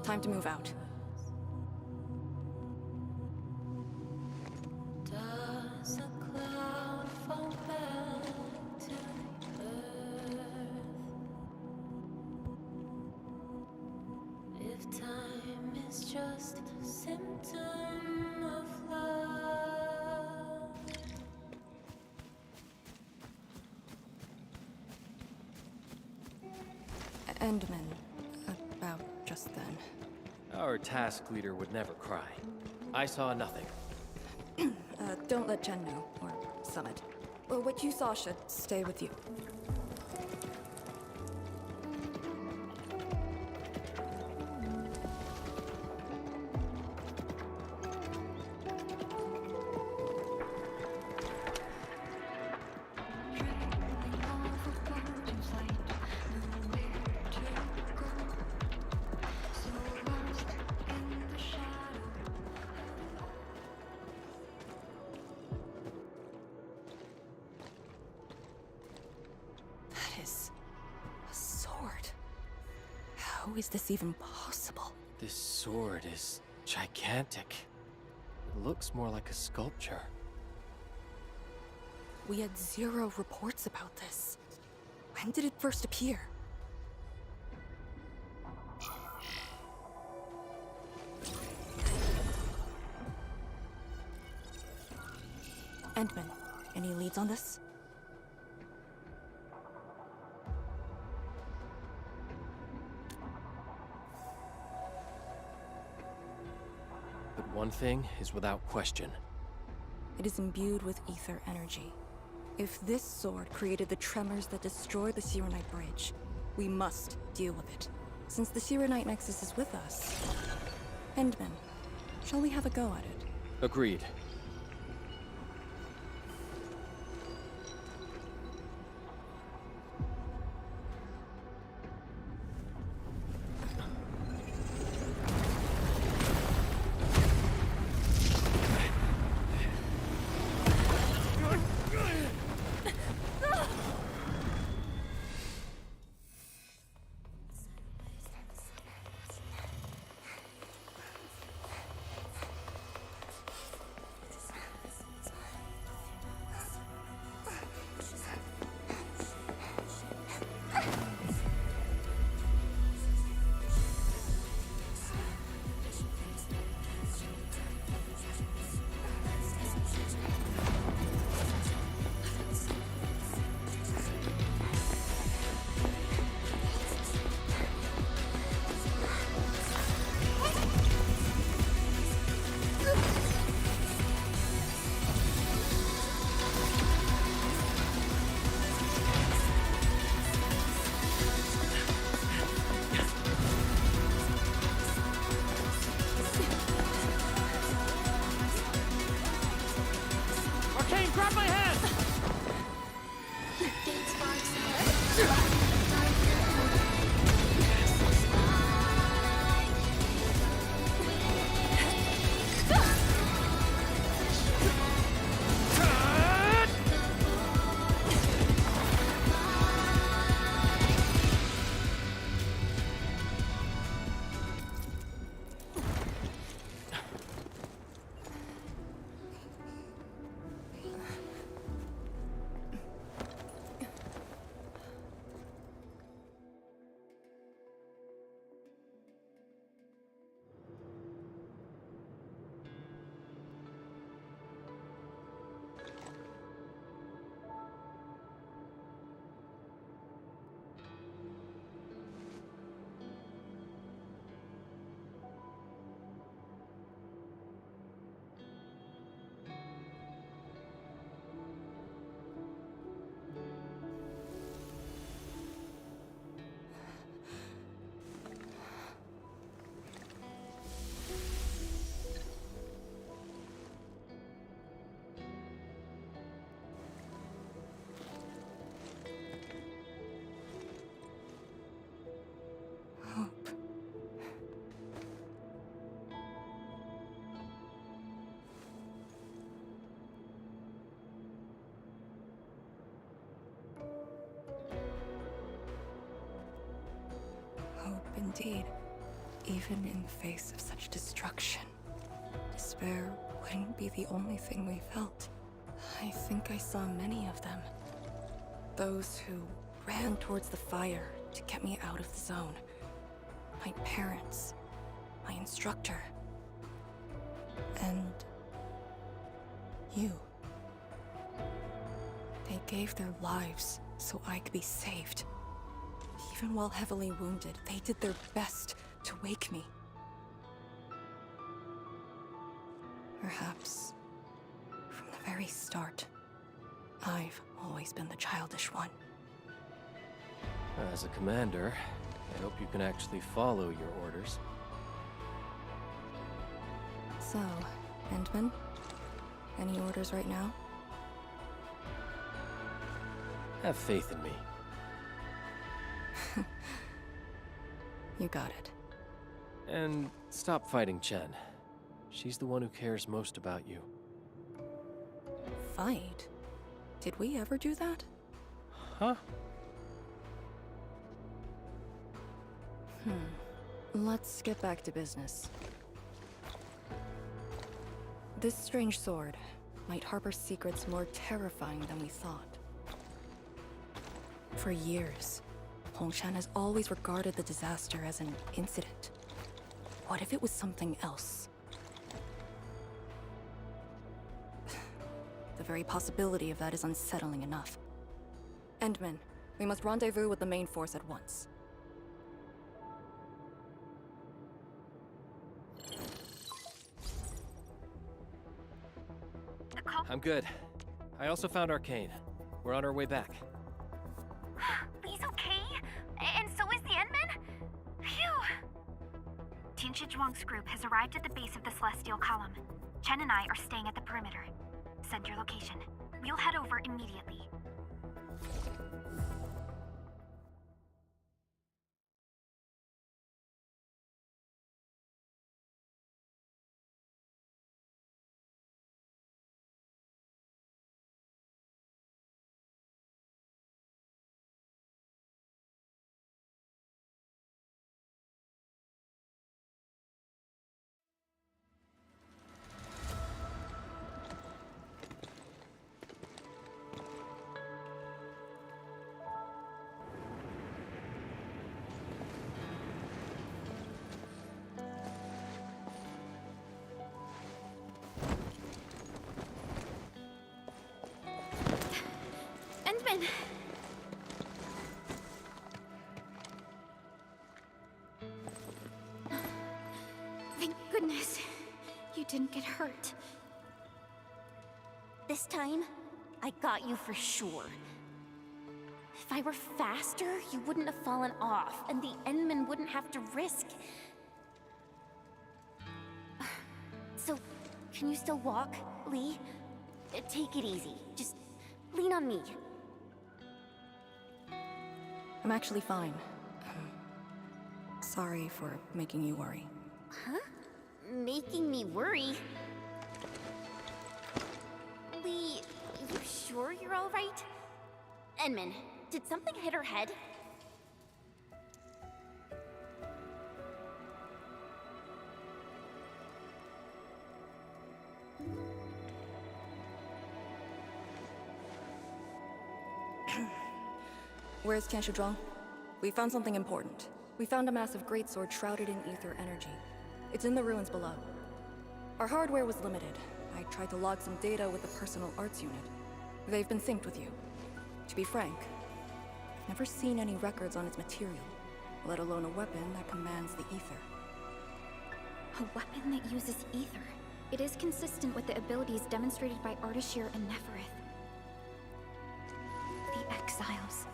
Speaker 2: Time to move out.
Speaker 17: If time is just a symptom of love.
Speaker 2: Endman. About just then.
Speaker 16: Our task leader would never cry. I saw nothing.
Speaker 2: Don't let Jen know, or Summit. Well, what you saw should stay with you. How is this even possible?
Speaker 16: This sword is gigantic. It looks more like a sculpture.
Speaker 2: We had 0 reports about this. When did it first appear? Endman, any leads on this?
Speaker 16: But one thing is without question.
Speaker 2: It is imbued with ether energy. If this sword created the tremors that destroyed the Sirenite Bridge, we must deal with it, since the Sirenite Nexus is with us. Endman, shall we have a go at it?
Speaker 16: Agreed.
Speaker 2: indeed. Even in the face of such destruction, despair wouldn't be the only thing we felt. I think I saw many of them. Those who ran towards the fire to get me out of the zone. My parents, my instructor, and you. They gave their lives so I could be saved. Even while heavily wounded, they did their best to wake me. Perhaps, from the very start, I've always been the childish one.
Speaker 16: As a commander, I hope you can actually follow your orders.
Speaker 2: So, Endman, any orders right now?
Speaker 16: Have faith in me.
Speaker 2: You got it.
Speaker 16: And stop fighting Chen. She's the one who cares most about you.
Speaker 2: Fight? Did we ever do that?
Speaker 16: Huh?
Speaker 2: Let's get back to business. This strange sword might harbor secrets more terrifying than we thought. For years, Hongshan has always regarded the disaster as an incident. What if it was something else? The very possibility of that is unsettling enough. Endman, we must rendezvous with the main force at once.
Speaker 16: I'm good. I also found Arcane. We're on our way back.
Speaker 3: Lee's okay? And so is the Endman? Phew! Tianshi Zhuang's group has arrived at the base of the Celestial Column. Chen and I are staying at the perimeter. Send your location. We'll head over immediately. Endman! Thank goodness you didn't get hurt.
Speaker 8: This time, I got you for sure. If I were faster, you wouldn't have fallen off, and the Endman wouldn't have to risk. So, can you still walk, Lee? Take it easy. Just lean on me.
Speaker 2: I'm actually fine. Sorry for making you worry.
Speaker 8: Huh? Making me worry? Lee, you sure you're all right? Endman, did something hit her head?
Speaker 2: Where's Tianshi Zhuang? We found something important. We found a massive greatsword shrouded in ether energy. It's in the ruins below. Our hardware was limited. I tried to log some data with the personal arts unit. They've been synced with you. To be frank, I've never seen any records on its material, let alone a weapon that commands the ether.
Speaker 3: A weapon that uses ether. It is consistent with the abilities demonstrated by Ardashir and Neferith. The Exiles.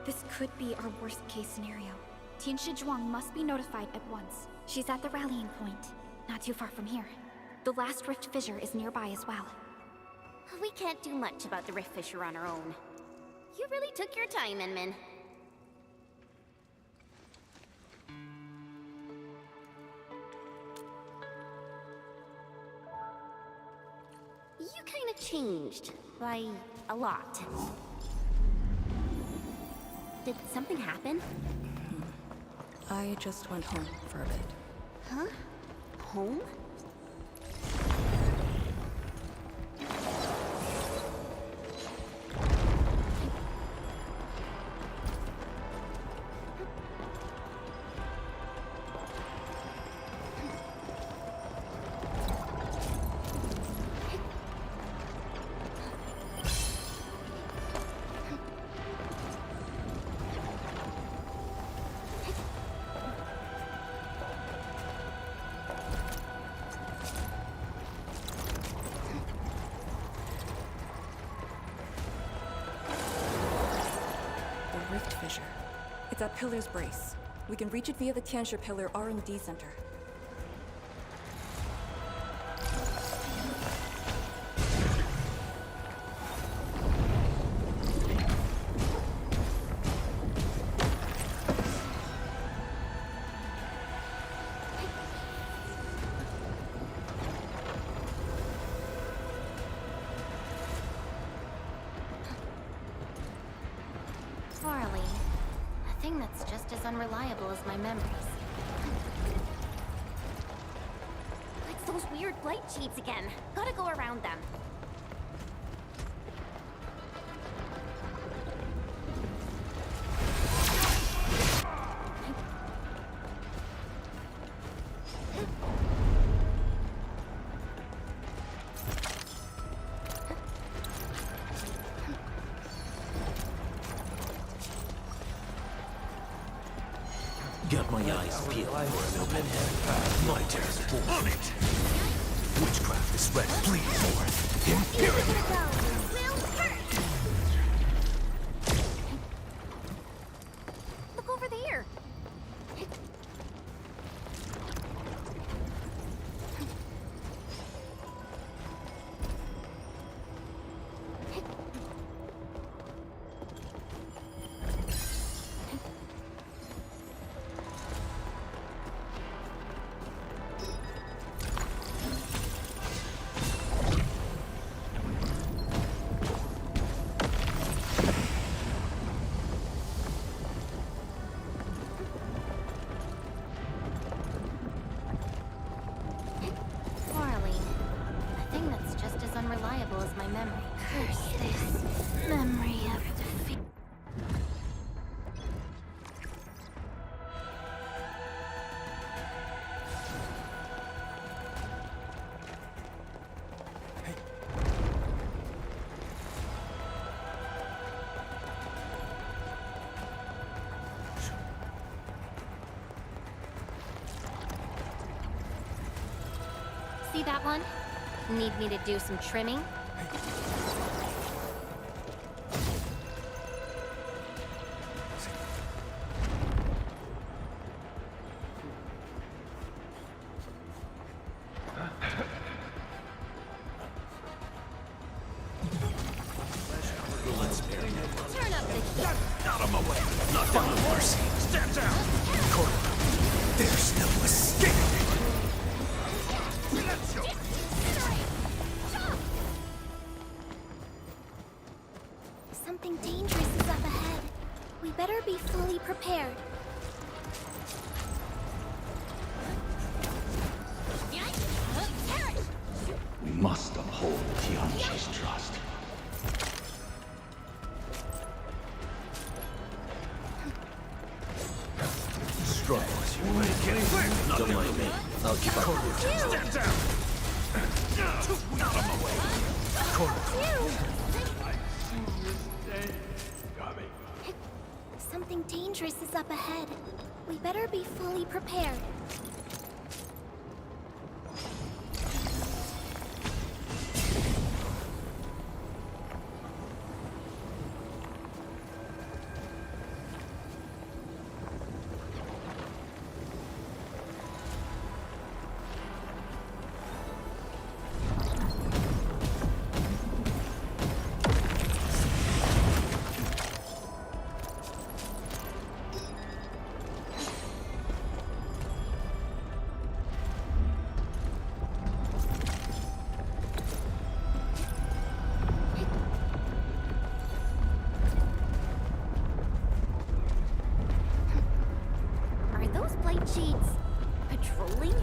Speaker 3: This could be our worst-case scenario. Tianshi Zhuang must be notified at once. She's at the rallying point, not too far from here. The last rift fissure is nearby as well.
Speaker 8: We can't do much about the rift fissure on our own. You really took your time, Endman. You kinda changed. By a lot. Did something happen?
Speaker 2: I just went home for a bit.
Speaker 8: Huh? Home?
Speaker 2: The Rift Fissure. It's at Pillar's Brace. We can reach it via the Tianxia Pillar R&D Center.
Speaker 8: Farley. A thing that's just as unreliable as my memories. It's those weird light cheats again. Gotta go around them.
Speaker 5: Got my eyes peeled for an open head. My turn. On it! Witchcraft is ready. Bleed forth. Impurity!
Speaker 8: Look over there. Farley. A thing that's just as unreliable as my memory. Curse this memory of defeat. See that one? Need me to do some trimming? Turn up the heat.
Speaker 5: Out of my way! Not final mercy! Stand down! Corner. There's no escape!
Speaker 8: Something dangerous is up ahead. We better be fully prepared.
Speaker 18: We must uphold Tianqi's trust.
Speaker 5: Struggle as you way. Getting clear! Don't mind me. I'll keep up. Stand down! Out of my way! Corner.
Speaker 8: Something dangerous is up ahead. We better be fully prepared. cheats. Patrolling?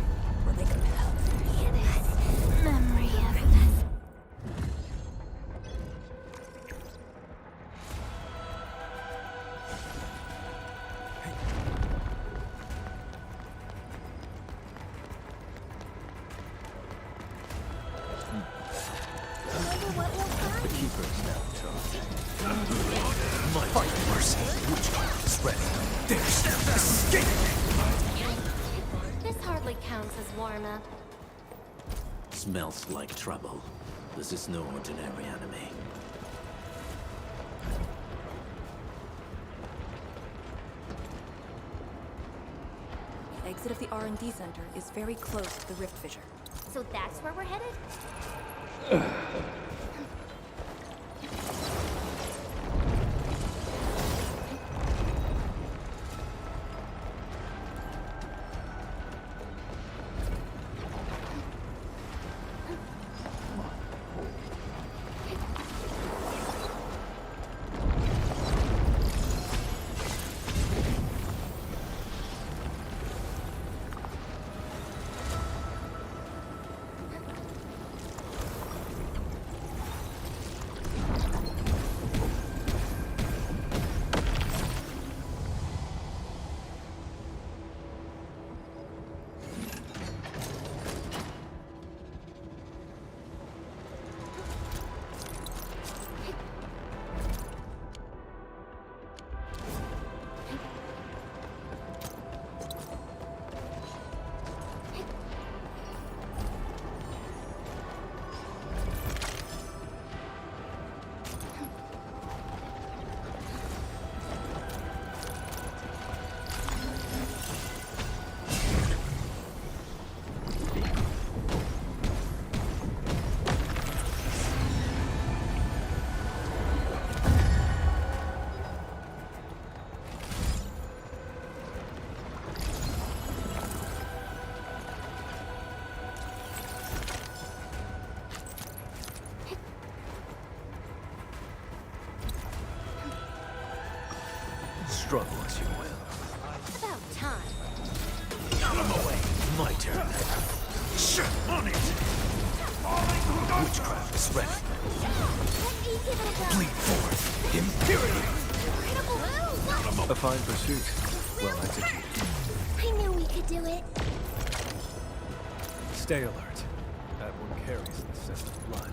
Speaker 2: Were they compelled?
Speaker 8: Memory of this.
Speaker 5: The keeper is now in charge. My fight mercy. Witchcraft is ready. There's escape!
Speaker 8: This hardly counts as warm-up.
Speaker 5: Smells like trouble. This is no ordinary enemy.
Speaker 2: The exit of the R&D center is very close to the rift fissure.
Speaker 8: So that's where we're headed?
Speaker 5: Struggle as you will.
Speaker 8: About time.
Speaker 5: Out of the way! My turn. Shit on it! Witchcraft is ready. Bleed forth. Impurity!
Speaker 4: A fine pursuit. Well executed.
Speaker 8: I knew we could do it.
Speaker 4: Stay alert. That one carries the scent of blood.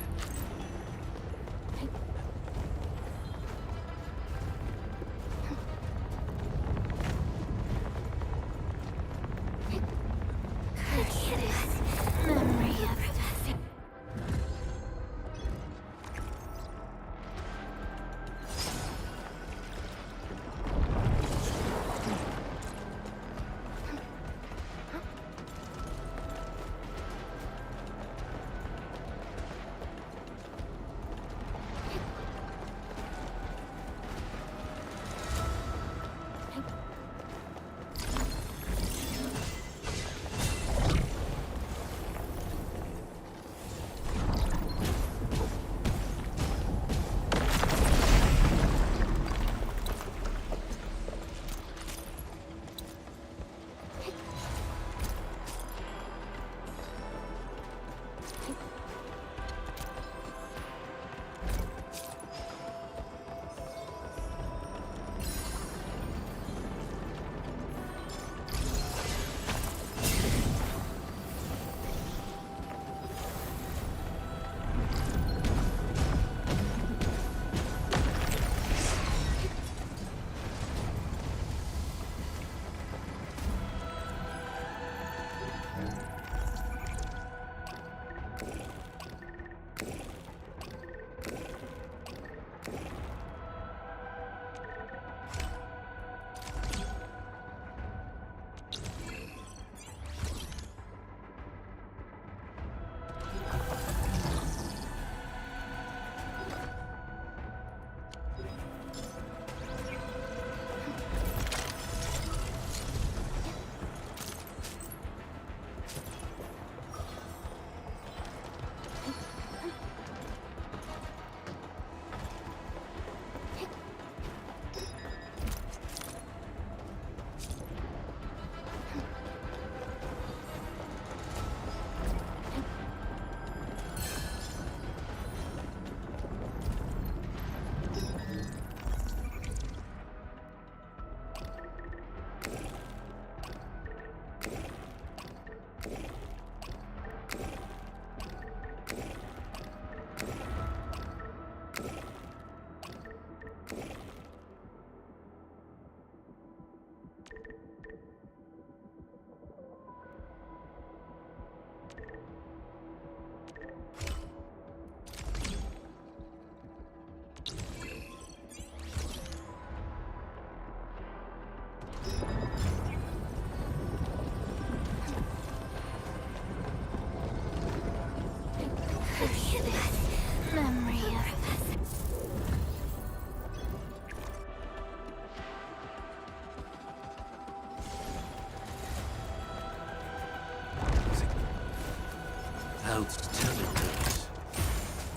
Speaker 5: Outstanding news.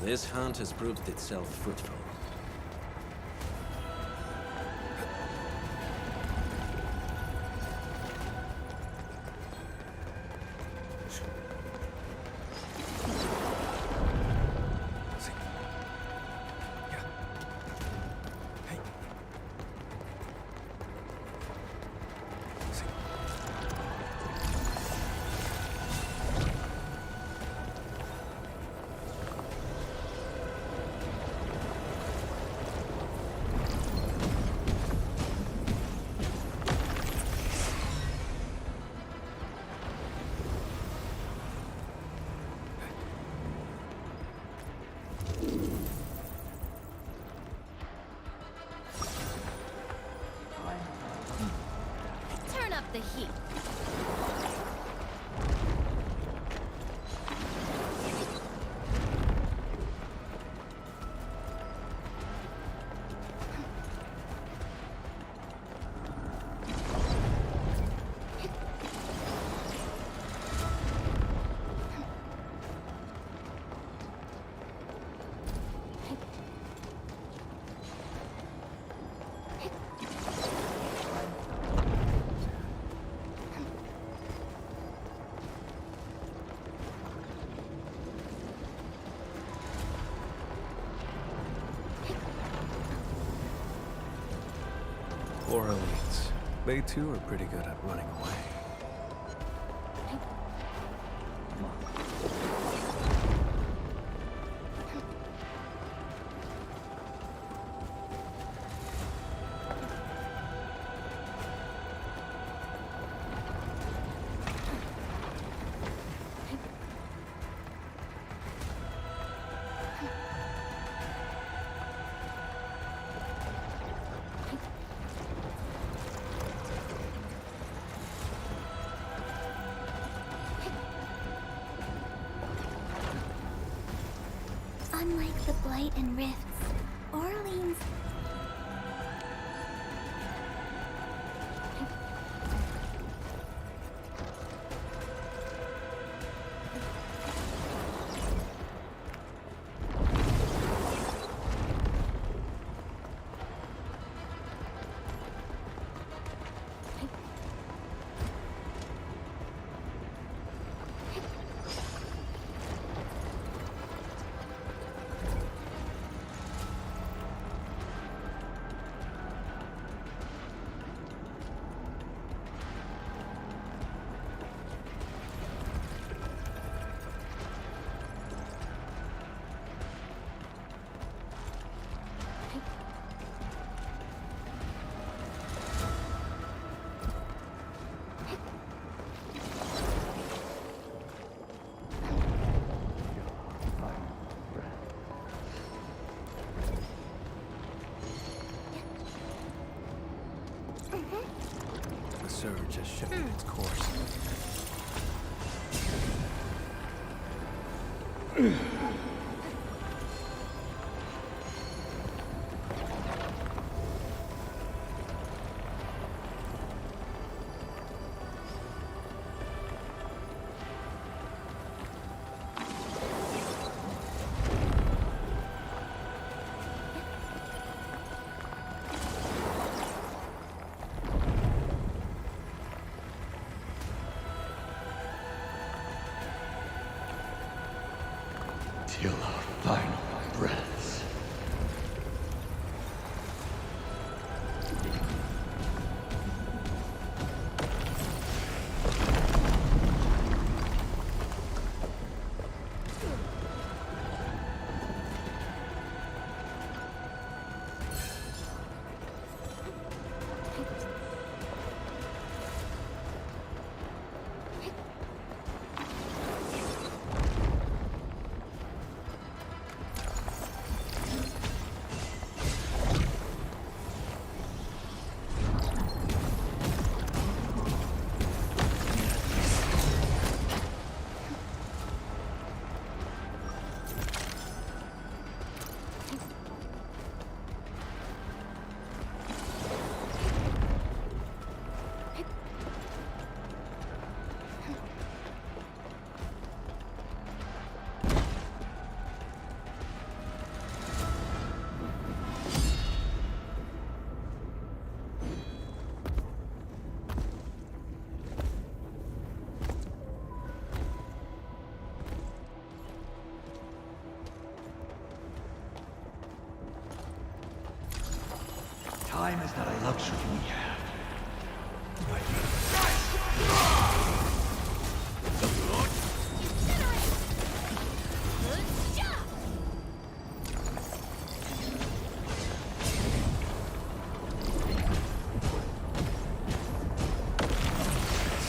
Speaker 5: This hunt has proved itself fruitful.
Speaker 8: Turn up the heat.
Speaker 4: Poor elites. They too are pretty good at running away.
Speaker 3: Unlike the Blight and Rifts, Orleans...
Speaker 4: The surge has shifted its course.
Speaker 18: Till our final breaths.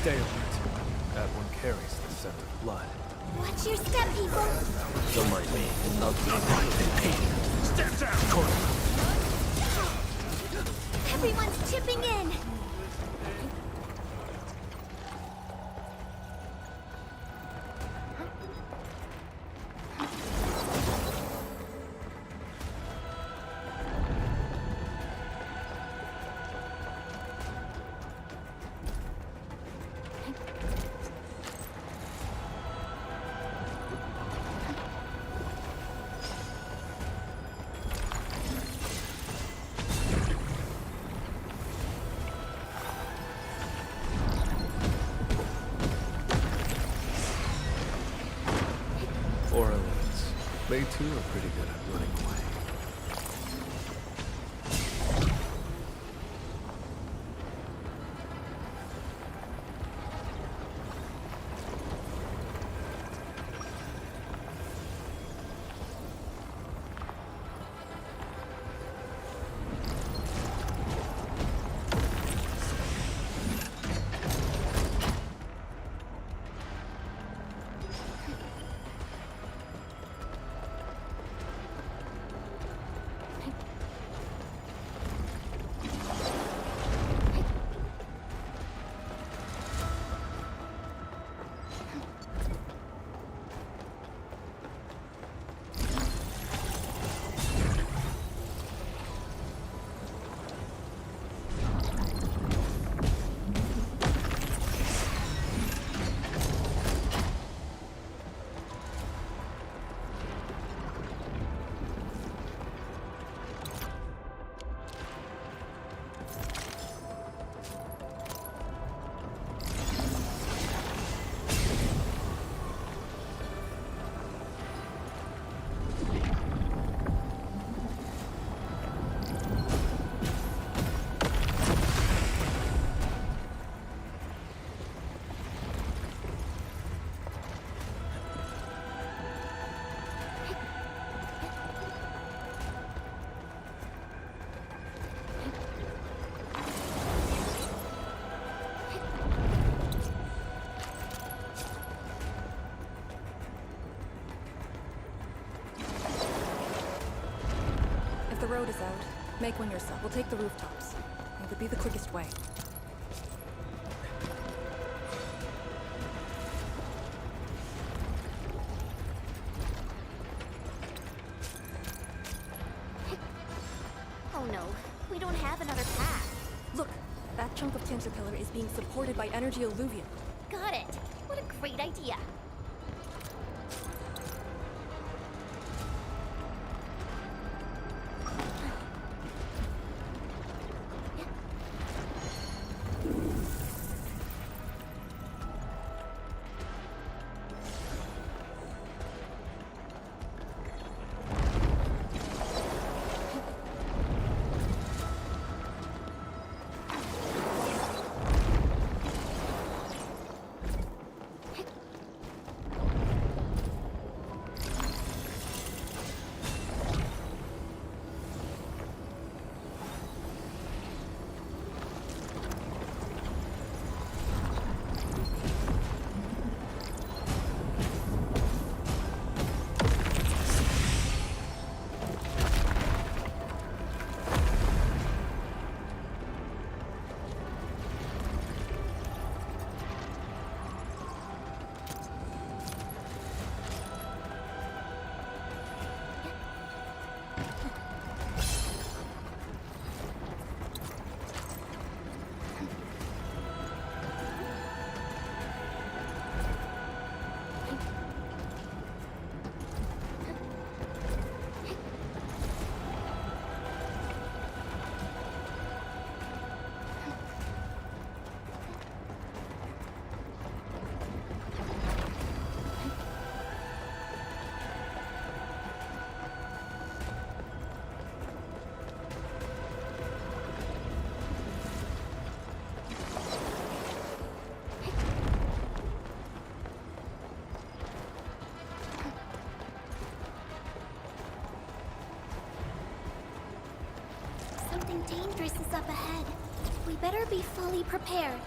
Speaker 4: Stay alert. That one carries the scent of blood.
Speaker 8: Watch your step, people!
Speaker 5: Don't mind me. I'll keep fighting.
Speaker 7: Step down!
Speaker 8: Everyone's chipping in!
Speaker 4: They too are pretty good at running away.
Speaker 2: If the road is out, make one yourself. We'll take the rooftops. It would be the quickest way.
Speaker 8: Oh no, we don't have another path.
Speaker 2: Look, that chunk of Caterpillar is being supported by energy alluvium.
Speaker 8: Got it. What a great idea. Something dangerous is up ahead. We better be fully prepared.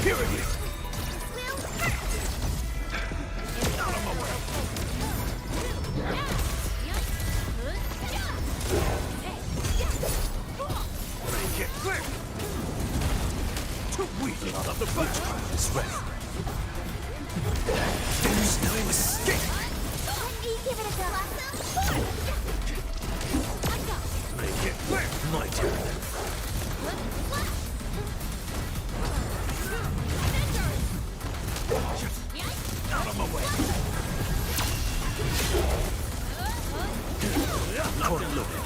Speaker 5: Impurity! Out of my way! Make it quick! Too weak! Out of the witchcraft is ready. There's no escape!
Speaker 3: Let me give it a go.
Speaker 5: Make it quick! My turn. Out of my way! Corner loaded.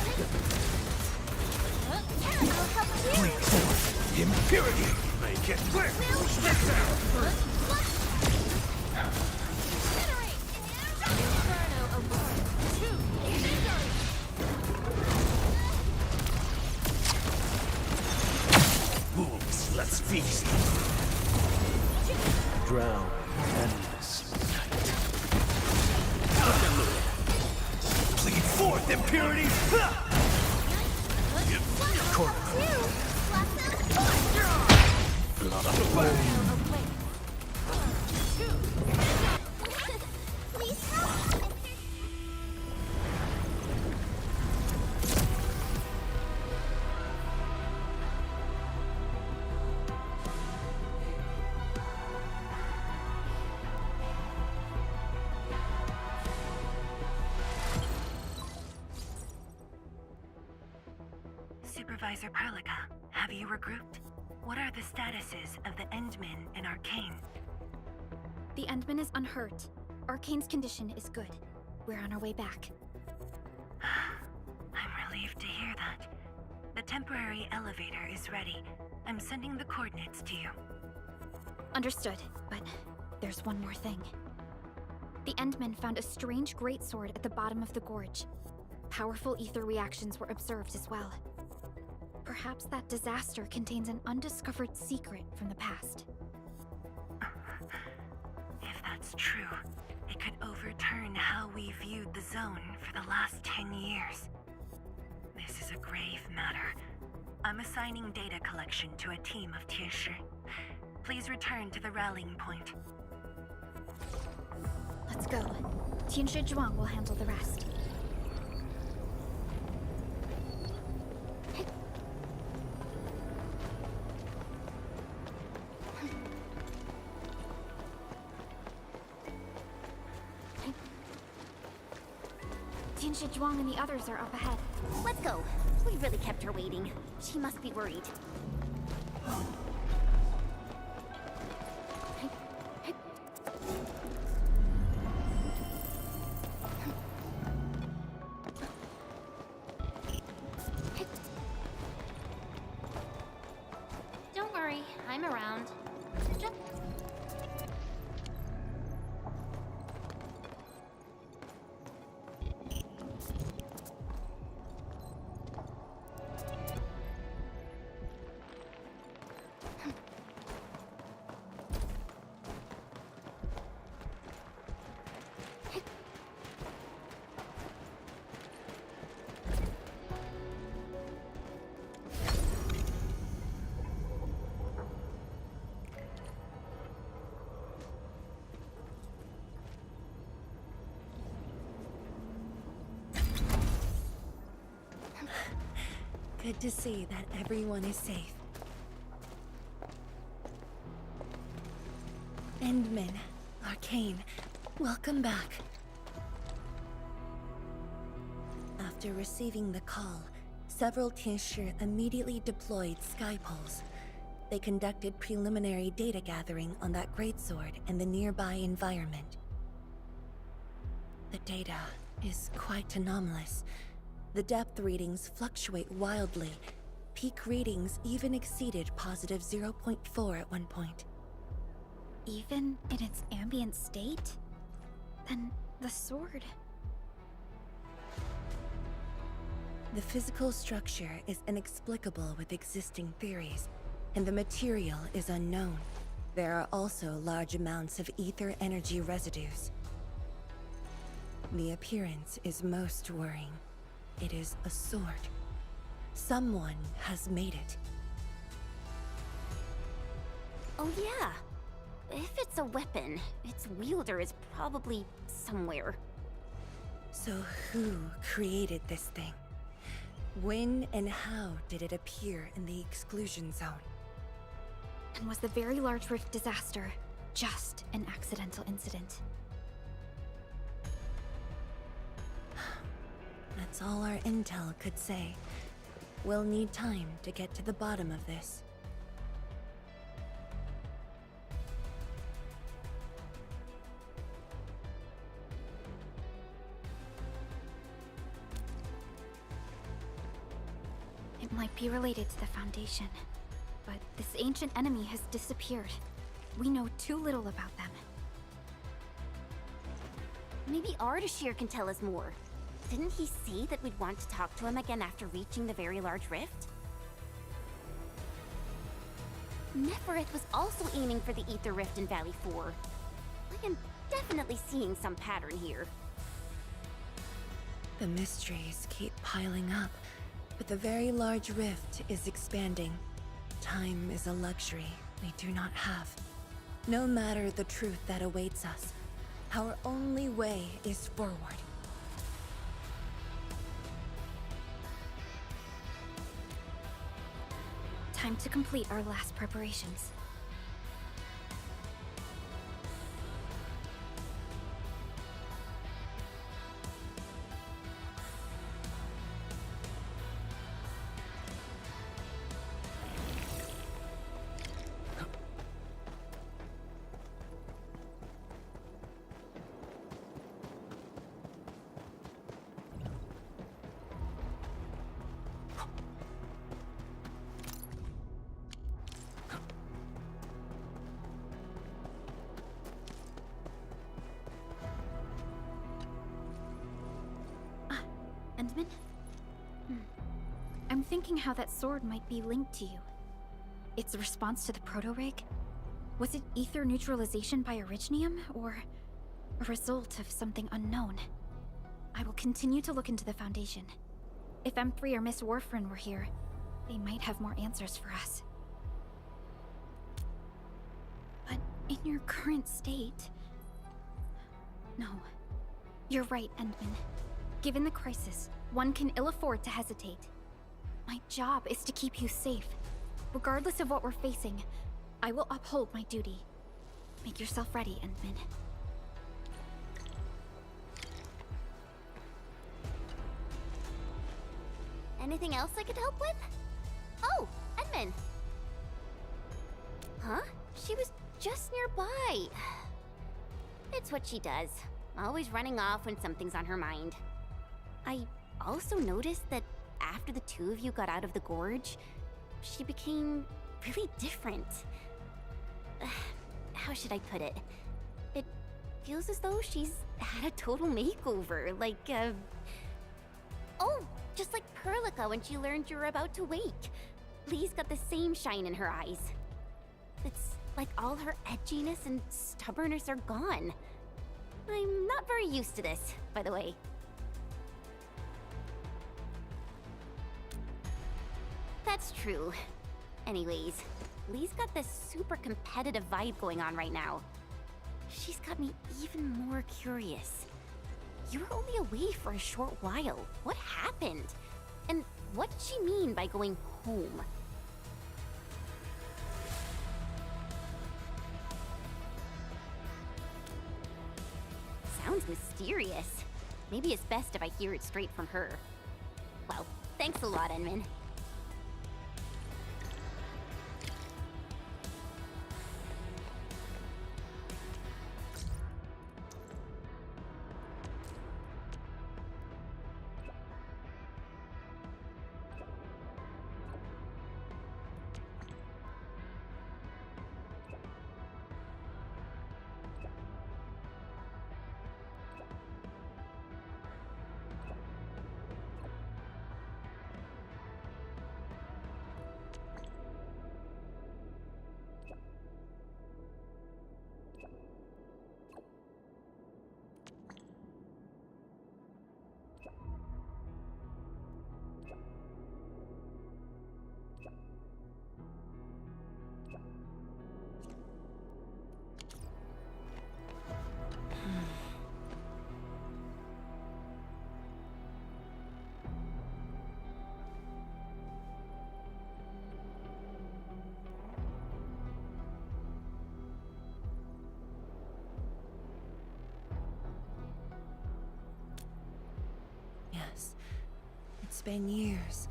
Speaker 5: Bleed forward. Impurity! Make it quick! Step down! Wolves, let's feast! Drown endless night. Bleed forth, impurity! Corner. Blood of the way.
Speaker 3: Supervisor Perlica, have you regrouped? What are the statuses of the Endmen in Arcane?
Speaker 19: The Endman is unhurt. Arcane's condition is good. We're on our way back.
Speaker 3: I'm relieved to hear that. The temporary elevator is ready. I'm sending the coordinates to you.
Speaker 19: Understood, but there's one more thing. The Endmen found a strange greatsword at the bottom of the gorge. Powerful ether reactions were observed as well. Perhaps that disaster contains an undiscovered secret from the past.
Speaker 3: If that's true, it could overturn how we viewed the zone for the last 10 years. This is a grave matter. I'm assigning data collection to a team of Tianshi. Please return to the rallying point.
Speaker 19: Let's go. Tianshi Zhuang will handle the rest. Tianshi Zhuang and the others are up ahead.
Speaker 8: Let's go. We really kept her waiting. She must be worried. Don't worry, I'm around. Just
Speaker 9: Good to see that everyone is safe. Endman, Arcane, welcome back. After receiving the call, several Tianshi immediately deployed skypoles. They conducted preliminary data gathering on that greatsword and the nearby environment. The data is quite anomalous. The depth readings fluctuate wildly. Peak readings even exceeded positive 0.4 at one point.
Speaker 19: Even in its ambient state? Then the sword...
Speaker 9: The physical structure is inexplicable with existing theories, and the material is unknown. There are also large amounts of ether energy residues. The appearance is most worrying. It is a sword. Someone has made it.
Speaker 8: Oh yeah. If it's a weapon, its wielder is probably somewhere.
Speaker 9: So who created this thing? When and how did it appear in the exclusion zone?
Speaker 19: And was the very large rift disaster just an accidental incident?
Speaker 9: That's all our intel could say. We'll need time to get to the bottom of this.
Speaker 19: It might be related to the Foundation, but this ancient enemy has disappeared. We know too little about them.
Speaker 8: Maybe Ardashir can tell us more. Didn't he say that we'd want to talk to him again after reaching the very large rift? Nefereth was also aiming for the Ether Rift in Valley 4. I am definitely seeing some pattern here.
Speaker 9: The mysteries keep piling up, but the very large rift is expanding. Time is a luxury we do not have. No matter the truth that awaits us, our only way is forward.
Speaker 19: Time to complete our last preparations. Endman? I'm thinking how that sword might be linked to you. Its response to the proto-rig? Was it ether neutralization by Originium, or a result of something unknown? I will continue to look into the Foundation. If M3 or Miss Warfrin were here, they might have more answers for us. But in your current state... No. You're right, Endman. Given the crisis, one can ill afford to hesitate. My job is to keep you safe. Regardless of what we're facing, I will uphold my duty. Make yourself ready, Endman.
Speaker 8: Anything else I could help with? Oh, Edmund! Huh? She was just nearby. It's what she does. Always running off when something's on her mind. I also noticed that after the two of you got out of the gorge, she became really different. How should I put it? It feels as though she's had a total makeover, like, oh, just like Perlica when she learned you were about to wake. Lee's got the same shine in her eyes. It's like all her edginess and stubbornness are gone. I'm not very used to this, by the way. That's true. Anyways, Lee's got this super competitive vibe going on right now. She's got me even more curious. You were only away for a short while. What happened? And what did she mean by going home? Sounds mysterious. Maybe it's best if I hear it straight from her. Well, thanks a lot, Enman.
Speaker 9: Yes, it's been years.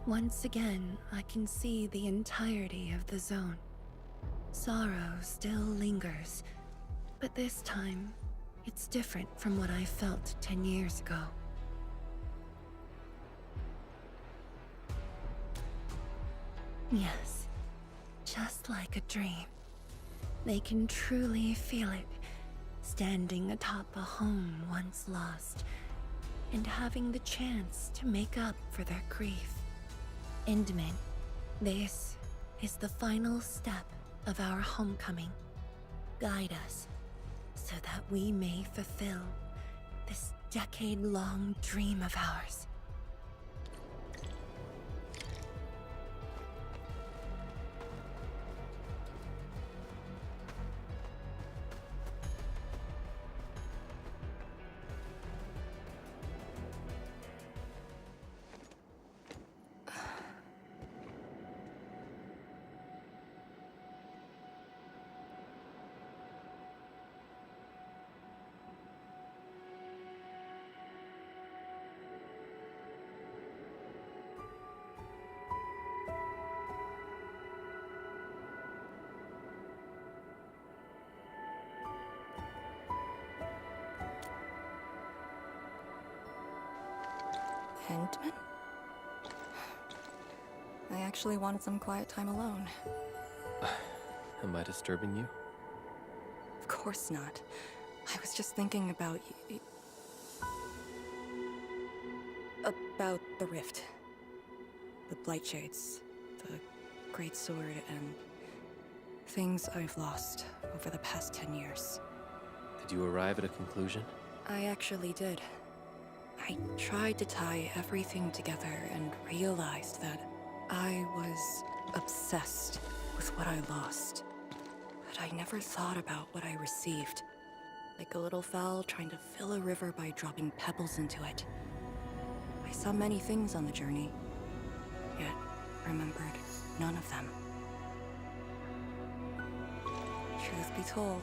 Speaker 9: Once again, I can see the entirety of the zone. Sorrow still lingers, but this time, it's different from what I felt 10 years ago. Yes, just like a dream. They can truly feel it, standing atop a home once lost, and having the chance to make up for their grief. Endman, this is the final step of our homecoming. Guide us, so that we may fulfill this decade-long dream of ours.
Speaker 2: Endman? I actually wanted some quiet time alone.
Speaker 11: Am I disturbing you?
Speaker 2: Of course not. I was just thinking about about the rift. The Blightshades, the Great Sword, and things I've lost over the past 10 years.
Speaker 11: Did you arrive at a conclusion?
Speaker 2: I actually did. I tried to tie everything together and realized that I was obsessed with what I lost. But I never thought about what I received. Like a little fowl trying to fill a river by dropping pebbles into it. I saw many things on the journey, yet remembered none of them. Truth be told,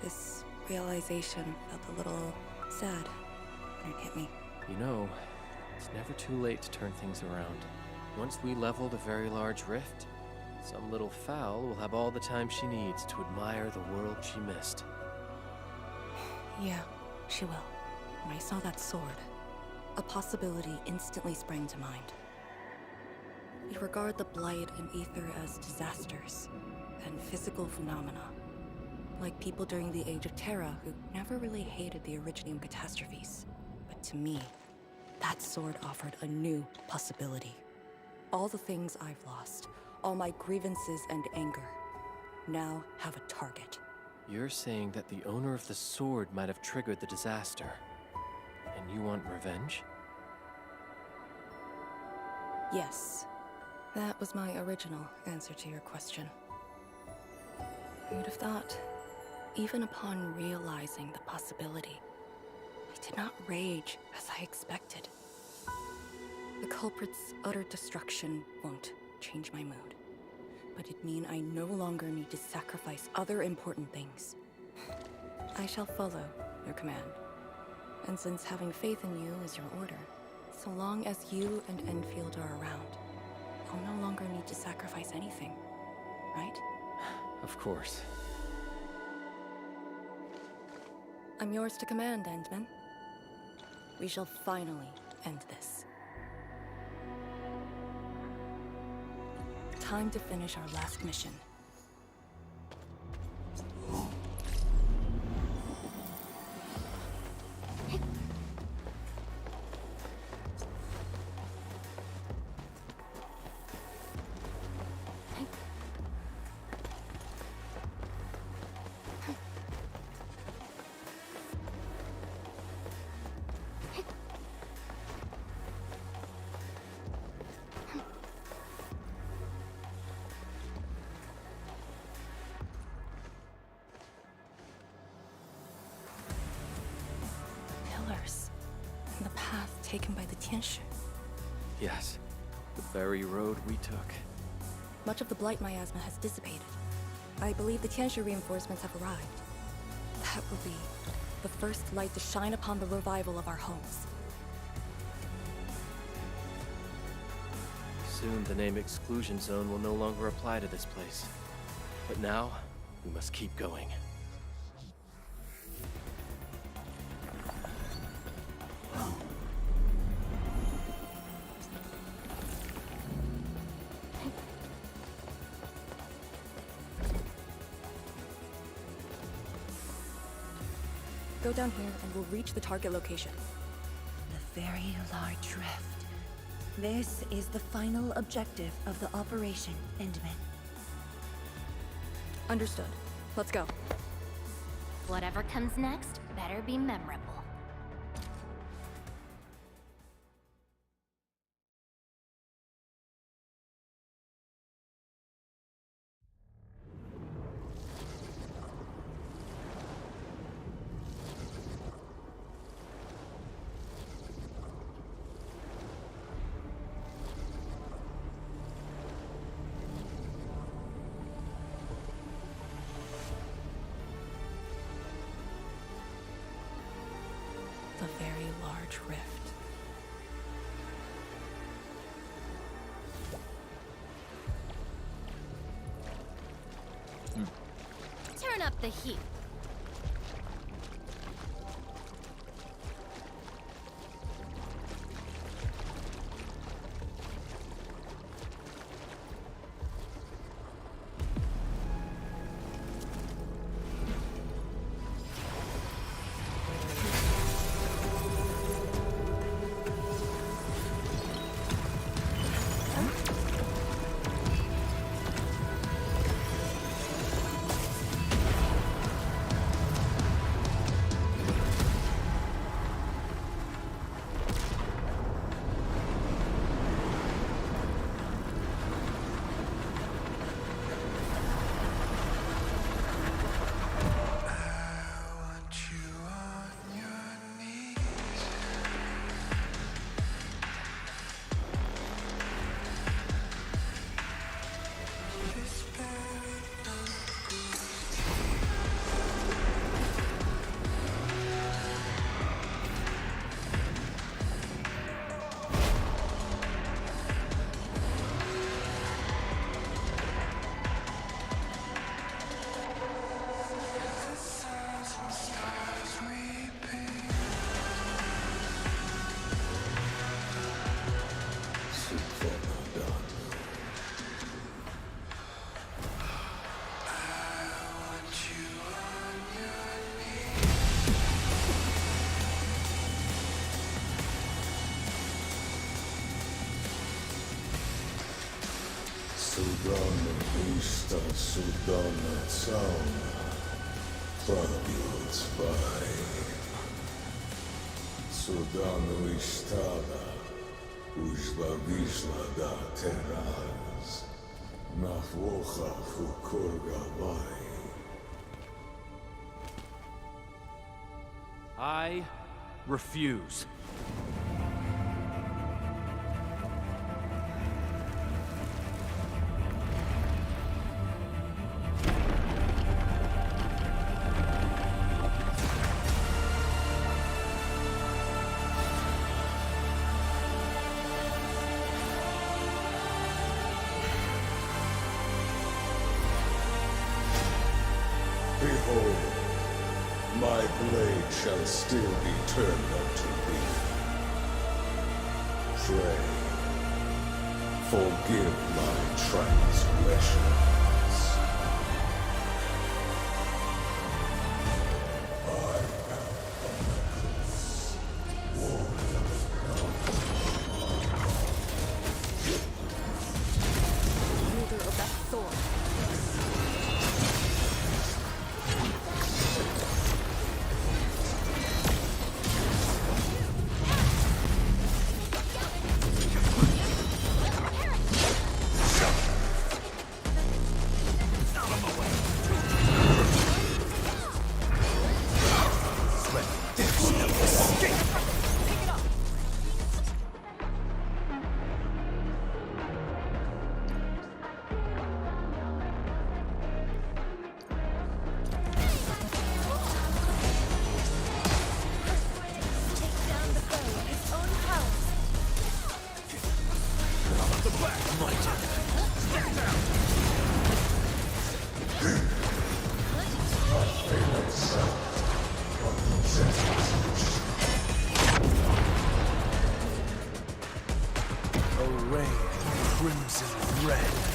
Speaker 2: this realization felt a little sad when it hit me.
Speaker 11: You know, it's never too late to turn things around. Once we level the very large rift, some little fowl will have all the time she needs to admire the world she missed.
Speaker 2: Yeah, she will. When I saw that sword, a possibility instantly sprang to mind. We regard the Blight and Ether as disasters and physical phenomena, like people during the Age of Terra who never really hated the Originium catastrophes. But to me, that sword offered a new possibility. All the things I've lost, all my grievances and anger, now have a target.
Speaker 11: You're saying that the owner of the sword might have triggered the disaster, and you want revenge?
Speaker 2: Yes, that was my original answer to your question. Who'd have thought? Even upon realizing the possibility, I did not rage as I expected. The culprit's utter destruction won't change my mood, but it means I no longer need to sacrifice other important things. I shall follow your command, and since having faith in you is your order, so long as you and Endfield are around, I'll no longer need to sacrifice anything, right?
Speaker 11: Of course.
Speaker 2: I'm yours to command, Endman. We shall finally end this. Time to finish our last mission. Pillars in the path taken by the Tianshi.
Speaker 11: Yes, the very road we took.
Speaker 2: Much of the blight miasma has dissipated. I believe the Tianshi reinforcements have arrived. That will be the first light to shine upon the revival of our homes.
Speaker 11: Soon the name Exclusion Zone will no longer apply to this place. But now, we must keep going.
Speaker 2: Go down here and we'll reach the target location.
Speaker 9: The very large rift. This is the final objective of the Operation Endman.
Speaker 2: Understood. Let's go.
Speaker 8: Whatever comes next better be memorable.
Speaker 2: The very large rift.
Speaker 8: Turn up the heat.
Speaker 20: Sudana Vista, Sudana Sauna, Prabiot by Sudana Istada, Ujba Vishla da Teraz, Nahwocha Fukurga Vai.
Speaker 10: I refuse.
Speaker 20: Behold, my blade shall still be turned unto thee. Pray, forgive my transgressions.
Speaker 2: Wielder of that sword.
Speaker 5: My turn. Array of crimson red.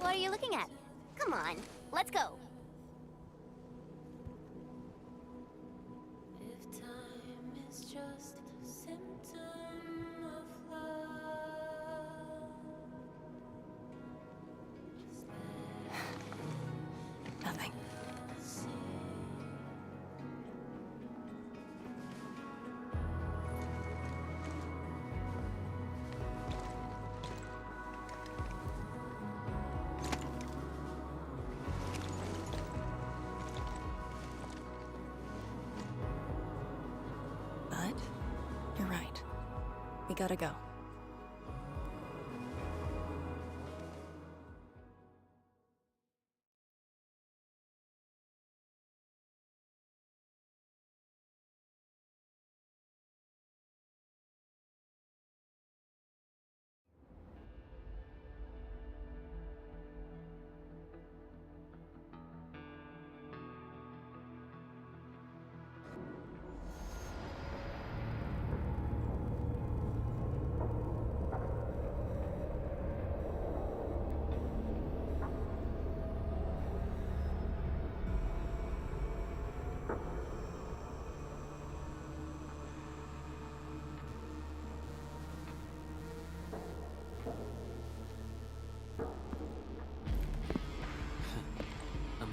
Speaker 8: What are you looking at? Come on, let's go.
Speaker 17: If time is just a symptom of love.
Speaker 2: Nothing. But you're right. We gotta go.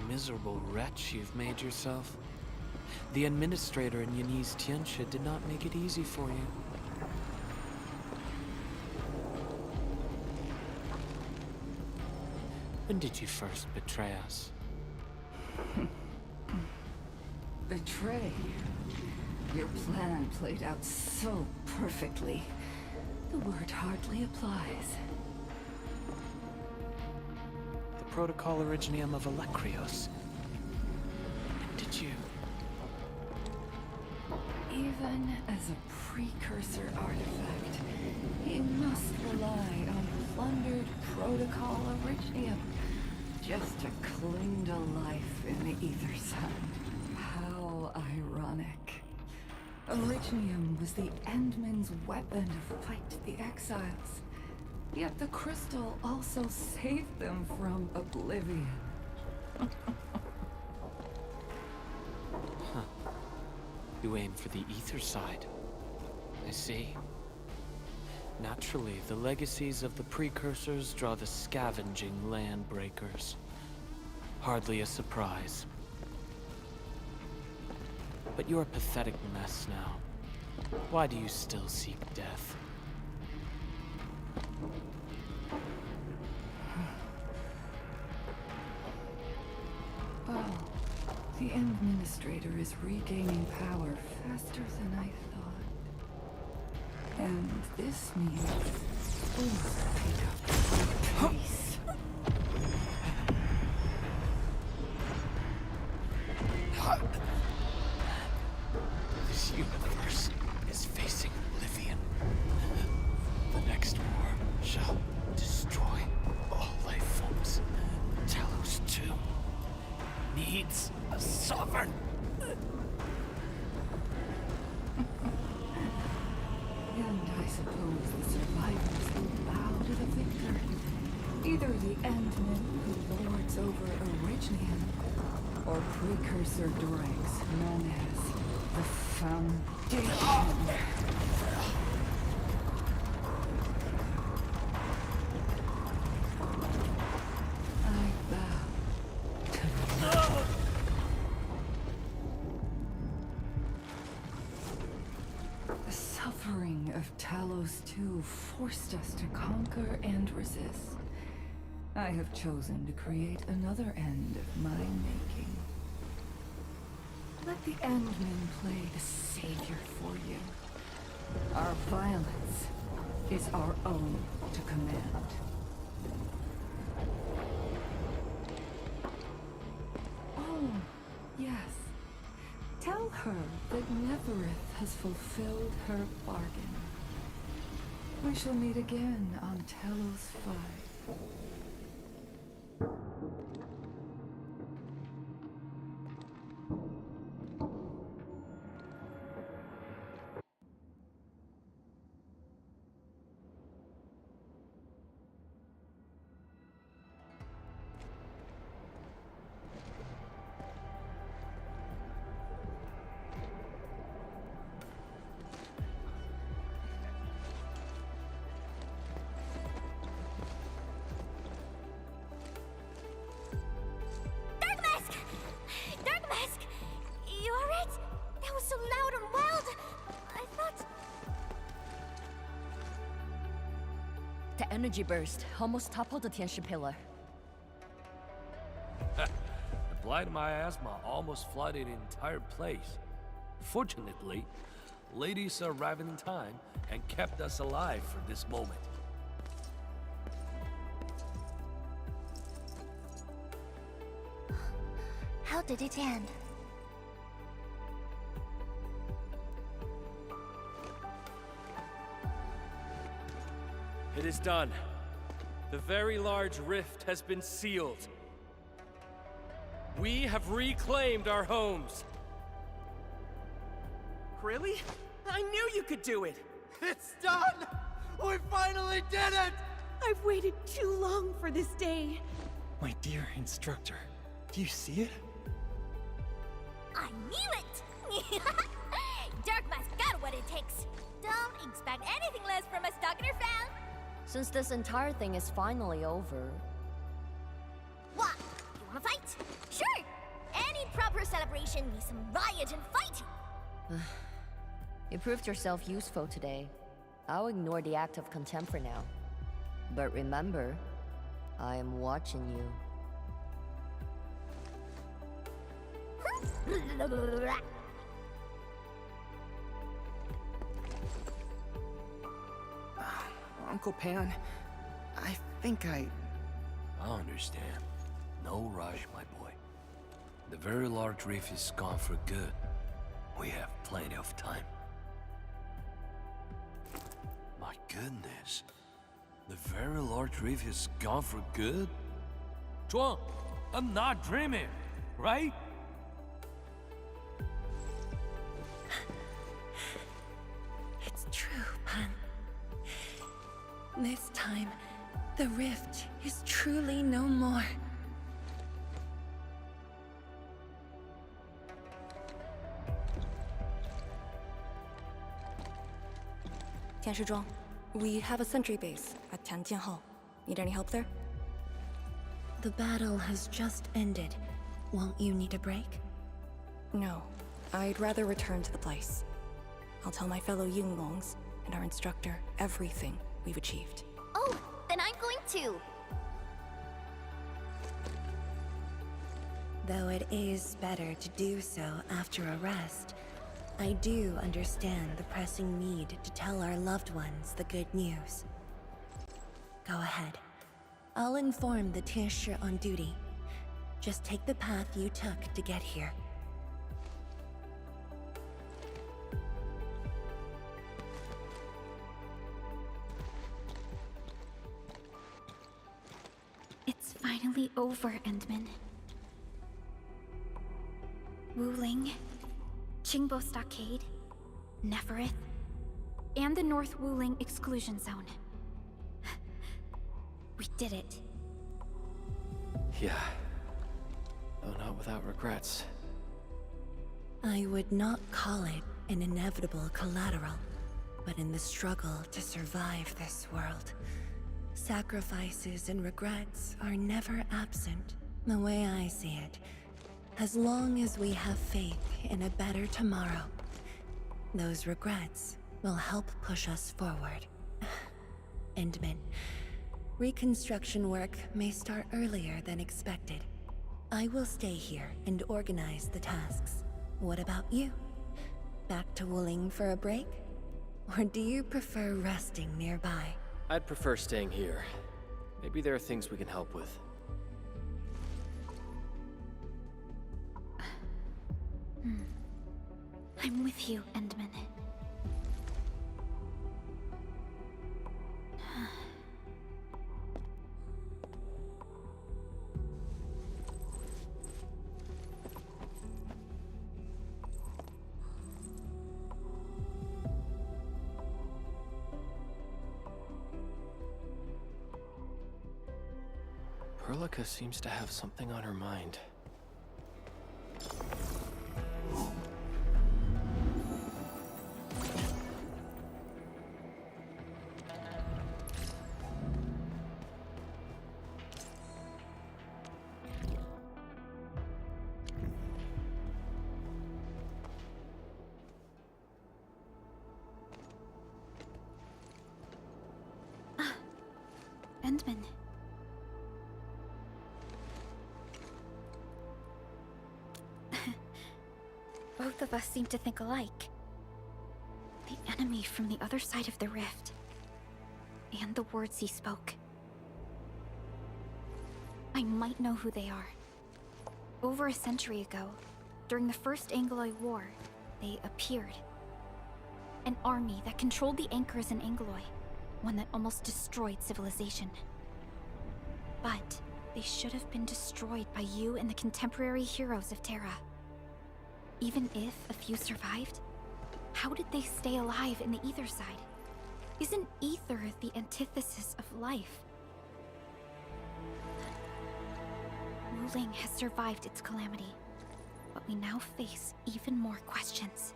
Speaker 11: Miserable wretch you've made yourself. The administrator in Yanni's Tianxia did not make it easy for you. When did you first betray us?
Speaker 21: Betray? Your plan played out so perfectly. The word hardly applies.
Speaker 11: The Protocol Originium of Electrios. And did you?
Speaker 21: Even as a precursor artifact, he must rely on plundered Protocol Originium just to cling to life in the Ether Sun. How ironic. Originium was the Endmen's weapon to fight the Exiles. Yet the crystal also saved them from oblivion.
Speaker 11: Huh. You aim for the ether side. I see. Naturally, the legacies of the precursors draw the scavenging landbreakers. Hardly a surprise. But you're a pathetic mess now. Why do you still seek death?
Speaker 21: Oh, the Administrator is regaining power faster than I thought. And this means we'll pick up the pace.
Speaker 11: This universe is facing oblivion. The next war shall destroy all life forms. Talos-II needs a sovereign.
Speaker 21: And I suppose the survivors will bow to the victor. Either the Endmen who lords over Originium, or precursor dregs known as the Foundation. I bow to you. Talos-II forced us to conquer and resist. I have chosen to create another end of my making. Let the Endmen play the savior for you. Our violence is our own to command. Oh, yes. Tell her that Neverith has fulfilled her bargain. We shall meet again on Talos-V.
Speaker 3: You alright? That was so loud and wild. I thought...
Speaker 1: The energy burst almost toppled the Tianshi pillar.
Speaker 5: The blight miasma almost flooded the entire place. Fortunately, ladies arrived in time and kept us alive for this moment.
Speaker 3: How did it end?
Speaker 10: It is done. The very large rift has been sealed. We have reclaimed our homes. Really? I knew you could do it!
Speaker 7: It's done! We finally did it!
Speaker 14: I've waited too long for this day.
Speaker 16: My dear instructor, do you see it?
Speaker 3: I knew it! Darkmask got what it takes. Don't expect anything less from a Stalker fan.
Speaker 1: Since this entire thing is finally over...
Speaker 3: What? You wanna fight? Sure! Any proper celebration needs some riot and fighting.
Speaker 1: You proved yourself useful today. I'll ignore the act of contempt for now. But remember, I am watching you.
Speaker 22: Uncle Pan, I think I
Speaker 5: understand. No rush, my boy. The very large reef is gone for good. We have plenty of time. My goodness. The very large reef is gone for good? Zhuang, I'm not dreaming, right?
Speaker 9: It's true, Pan. This time, the rift is truly no more.
Speaker 2: Tianshizhuang, we have a sentry base at Tianjianhao. Need any help there?
Speaker 9: The battle has just ended. Won't you need a break?
Speaker 2: No. I'd rather return to the place. I'll tell my fellow Yinglongs and our instructor everything we've achieved.
Speaker 3: Oh, then I'm going to.
Speaker 9: Though it is better to do so after a rest, I do understand the pressing need to tell our loved ones the good news. Go ahead. I'll inform the Tianshi on duty. Just take the path you took to get here.
Speaker 19: It's finally over, Endman. Wuling, Qingbo Stockade, Neferith, and the North Wuling Exclusion Zone. We did it.
Speaker 16: Yeah. Though not without regrets.
Speaker 9: I would not call it an inevitable collateral, but in the struggle to survive this world, sacrifices and regrets are never absent. The way I see it, as long as we have faith in a better tomorrow, those regrets will help push us forward. Endman. Reconstruction work may start earlier than expected. I will stay here and organize the tasks. What about you? Back to Wuling for a break? Or do you prefer resting nearby?
Speaker 16: I'd prefer staying here. Maybe there are things we can help with.
Speaker 19: I'm with you, Endman.
Speaker 16: Perlica seems to have something on her mind.
Speaker 19: Endman. Both of us seem to think alike. The enemy from the other side of the rift. And the words he spoke. I might know who they are. Over a century ago, during the First Angloid War, they appeared. An army that controlled the anchors in Angloid, one that almost destroyed civilization. But they should have been destroyed by you and the contemporary heroes of Terra. Even if a few survived, how did they stay alive in the ether side? Isn't ether the antithesis of life? Wuling has survived its calamity, but we now face even more questions.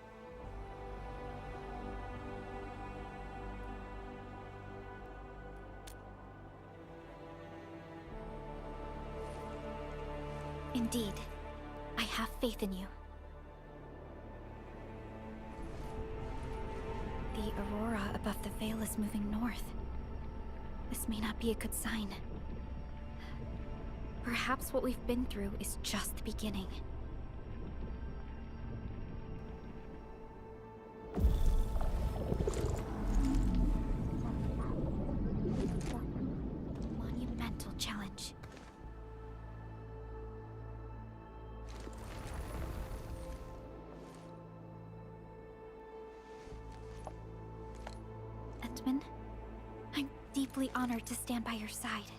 Speaker 19: Indeed, I have faith in you. The aurora above the veil is moving north. This may not be a good sign. Perhaps what we've been through is just the beginning. Monumental challenge. Endman, I'm deeply honored to stand by your side.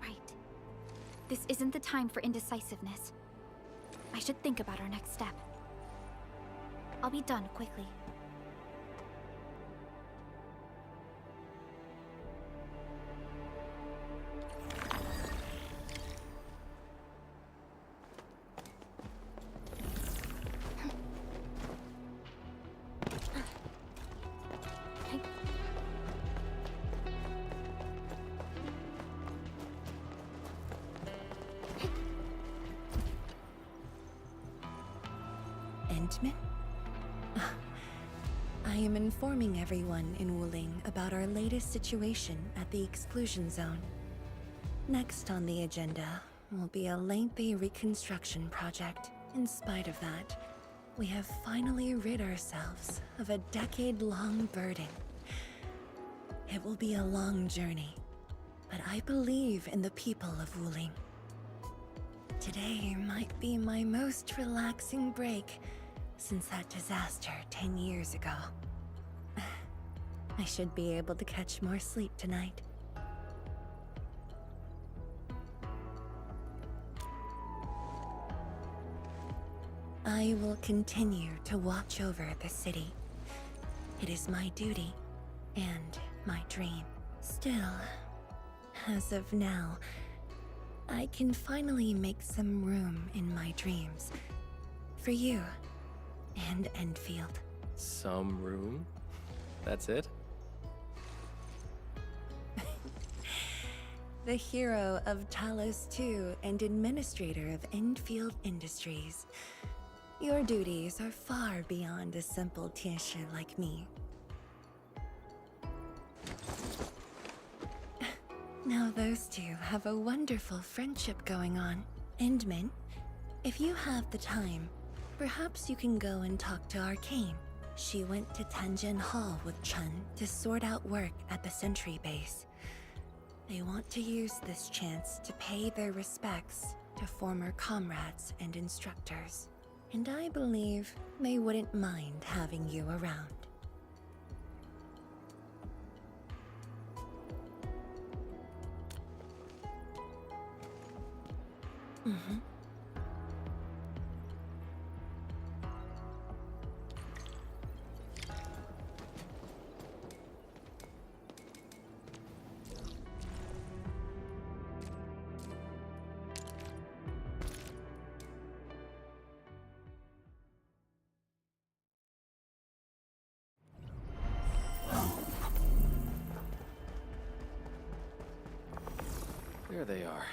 Speaker 19: Right. This isn't the time for indecisiveness. I should think about our next step. I'll be done quickly.
Speaker 9: Endman? I am informing everyone in Wuling about our latest situation at the exclusion zone. Next on the agenda will be a lengthy reconstruction project. In spite of that, we have finally rid ourselves of a decade-long burden. It will be a long journey, but I believe in the people of Wuling. Today might be my most relaxing break since that disaster 10 years ago. I should be able to catch more sleep tonight. I will continue to watch over the city. It is my duty and my dream. Still, as of now, I can finally make some room in my dreams for you and Endfield.
Speaker 16: Some room? That's it?
Speaker 9: The hero of Talos-II and administrator of Endfield Industries. Your duties are far beyond a simple Tianshi like me. Now those two have a wonderful friendship going on. Endman, if you have the time, perhaps you can go and talk to Arcane. She went to Tanjin Hall with Chun to sort out work at the sentry base. They want to use this chance to pay their respects to former comrades and instructors. And I believe they wouldn't mind having you around. Mm-hmm.
Speaker 16: There they are.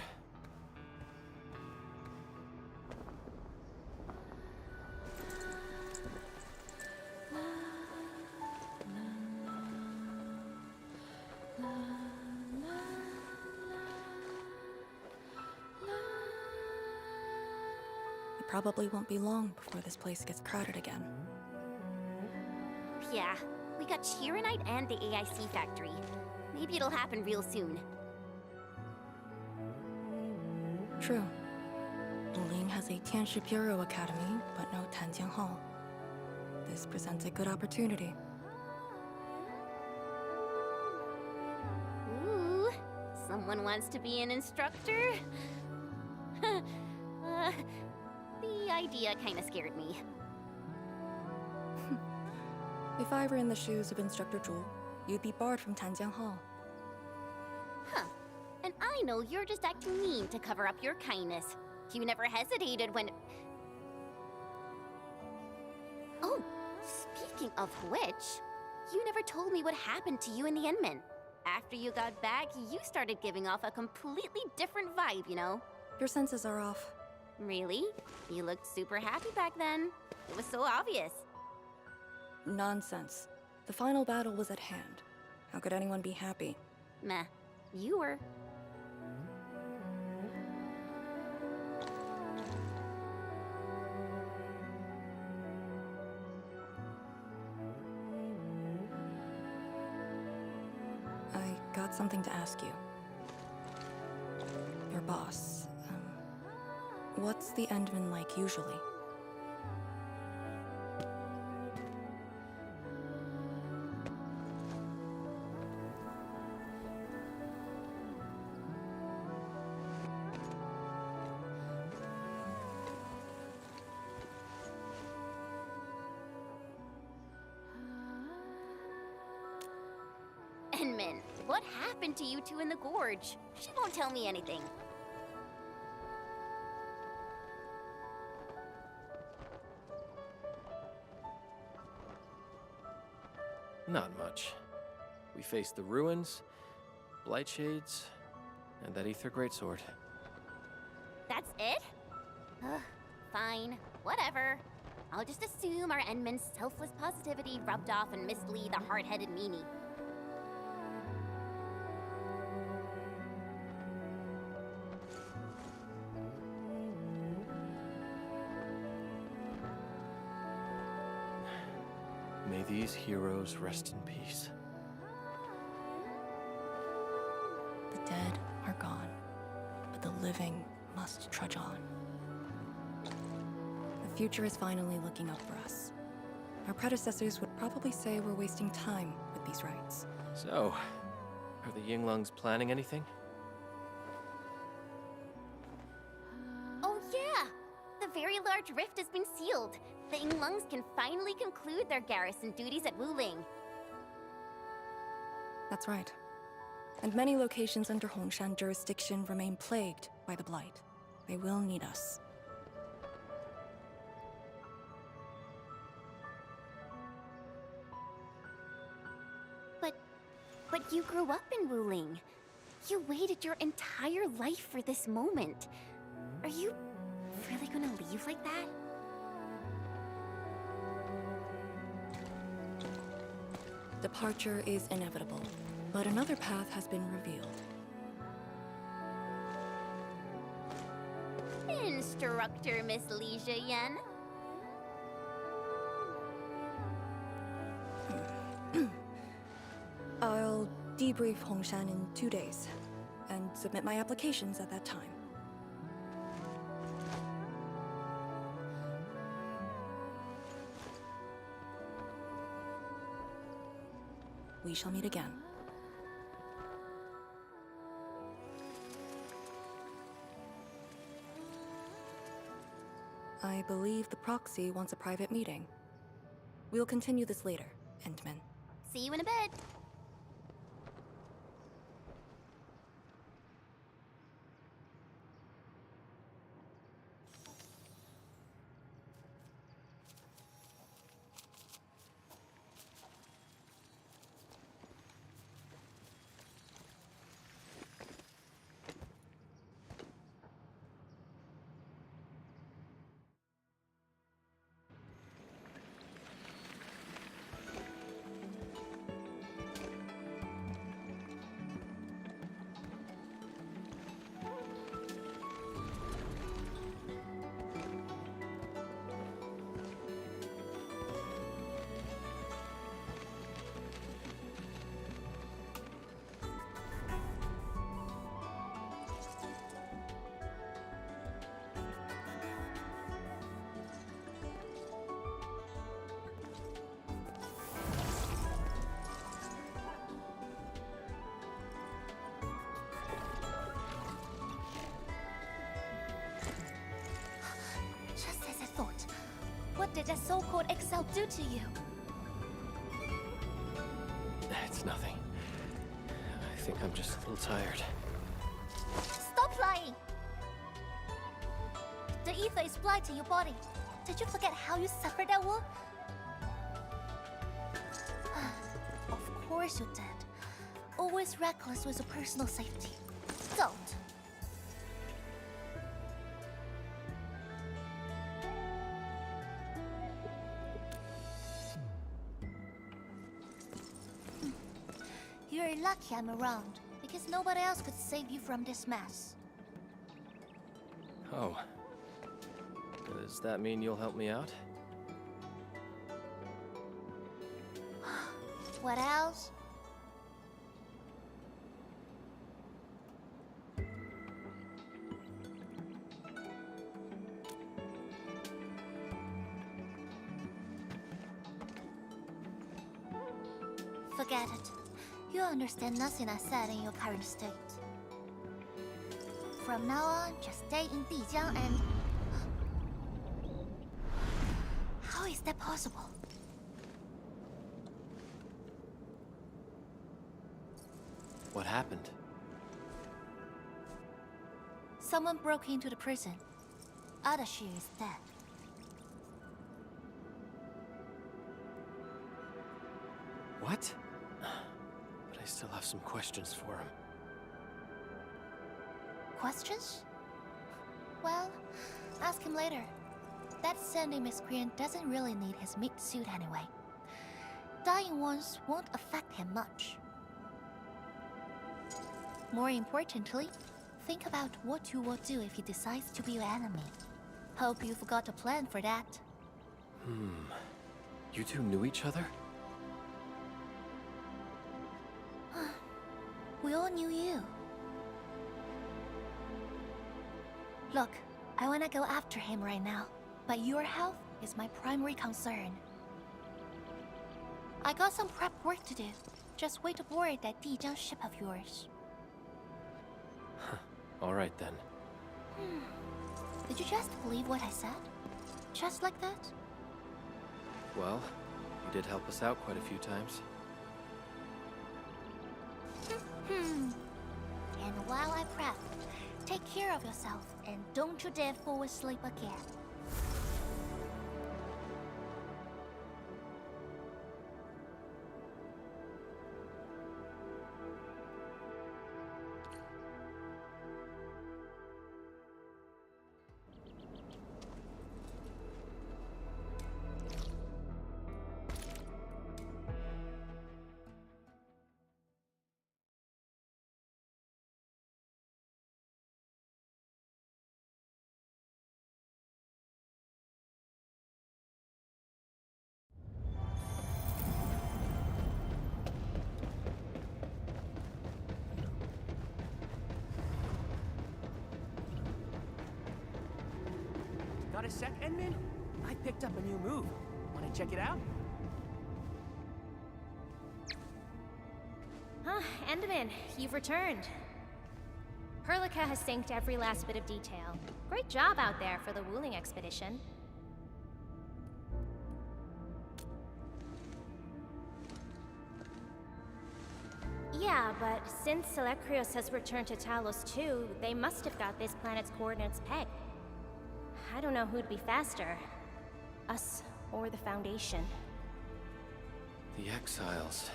Speaker 2: It probably won't be long before this place gets crowded again.
Speaker 8: Yeah, we got Chironite and the AIC factory. Maybe it'll happen real soon.
Speaker 2: True. Wuling has a Tianshi Bureau Academy, but no Tanjian Hall. This presents a good opportunity.
Speaker 8: Ooh, someone wants to be an instructor? The idea kinda scared me.
Speaker 2: If I were in the shoes of Instructor Zhu, you'd be barred from Tanjian Hall.
Speaker 8: Huh. And I know you're just acting mean to cover up your kindness. You never hesitated when... Oh, speaking of which, you never told me what happened to you in the Enman. After you got back, you started giving off a completely different vibe, you know?
Speaker 2: Your senses are off.
Speaker 8: Really? You looked super happy back then. It was so obvious.
Speaker 2: Nonsense. The final battle was at hand. How could anyone be happy?
Speaker 8: Meh. You were.
Speaker 2: I got something to ask you. Your boss, what's the Endman like usually?
Speaker 8: Enman, what happened to you two in the gorge? She won't tell me anything.
Speaker 16: Not much. We faced the ruins, Blightshades, and that Ether Greatsword.
Speaker 8: That's it? Ugh, fine. Whatever. I'll just assume our Enman's selfless positivity rubbed off on Miss Lee, the hard-headed meanie.
Speaker 16: May these heroes rest in peace.
Speaker 2: The dead are gone, but the living must trudge on. The future is finally looking up for us. Our predecessors would probably say we're wasting time with these rites.
Speaker 16: So, are the Yinglungs planning anything?
Speaker 8: Oh yeah! The very large rift has been sealed. The Yinglungs can finally conclude their garrison duties at Wuling.
Speaker 2: That's right. And many locations under Hongshan jurisdiction remain plagued by the Blight. They will need us.
Speaker 8: But you grew up in Wuling. You waited your entire life for this moment. Are you really gonna leave like that?
Speaker 2: Departure is inevitable, but another path has been revealed.
Speaker 8: Instructor Miss Li Yan.
Speaker 2: I'll debrief Hongshan in 2 days, and submit my applications at that time. We shall meet again. I believe the proxy wants a private meeting. We'll continue this later, Endman.
Speaker 8: See you in a bit. Just as I thought. What did that so-called Excel do to you?
Speaker 16: It's nothing. I think I'm just a little tired.
Speaker 8: Stop lying! The ether is blind to your body. Did you forget how you suffered that wound? Of course you did. Always reckless with your personal safety. Don't. You're lucky I'm around, because nobody else could save you from this mess.
Speaker 16: Oh. Does that mean you'll help me out?
Speaker 8: What else? Forget it. You understand nothing I said in your current state. From now on, just stay in Dijiang and... How is that possible?
Speaker 16: What happened?
Speaker 8: Someone broke into the prison. Adashi is dead.
Speaker 16: What? But I still have some questions for him.
Speaker 8: Questions? Well, ask him later. That sandy miscreant doesn't really need his meat suit anyway. Dying once won't affect him much. More importantly, think about what you will do if he decides to be your enemy. Hope you forgot a plan for that.
Speaker 16: You two knew each other?
Speaker 8: We all knew you. Look, I wanna go after him right now, but your health is my primary concern. I got some prep work to do. Just wait aboard that Dijiang ship of yours.
Speaker 16: Alright then.
Speaker 8: Did you just believe what I said? Just like that?
Speaker 16: Well, you did help us out quite a few times.
Speaker 8: And while I prep, take care of yourself and don't you dare fall asleep again.
Speaker 10: Got a sec, Endman? I picked up a new move. Wanna check it out?
Speaker 6: Huh, Endman, you've returned. Perlica has synced every last bit of detail. Great job out there for the Wuling expedition. Yeah, but since Selekrios has returned to Talos-II, they must have got this planet's coordinates pegged. I don't know who'd be faster. Us or the Foundation.
Speaker 16: The Exiles.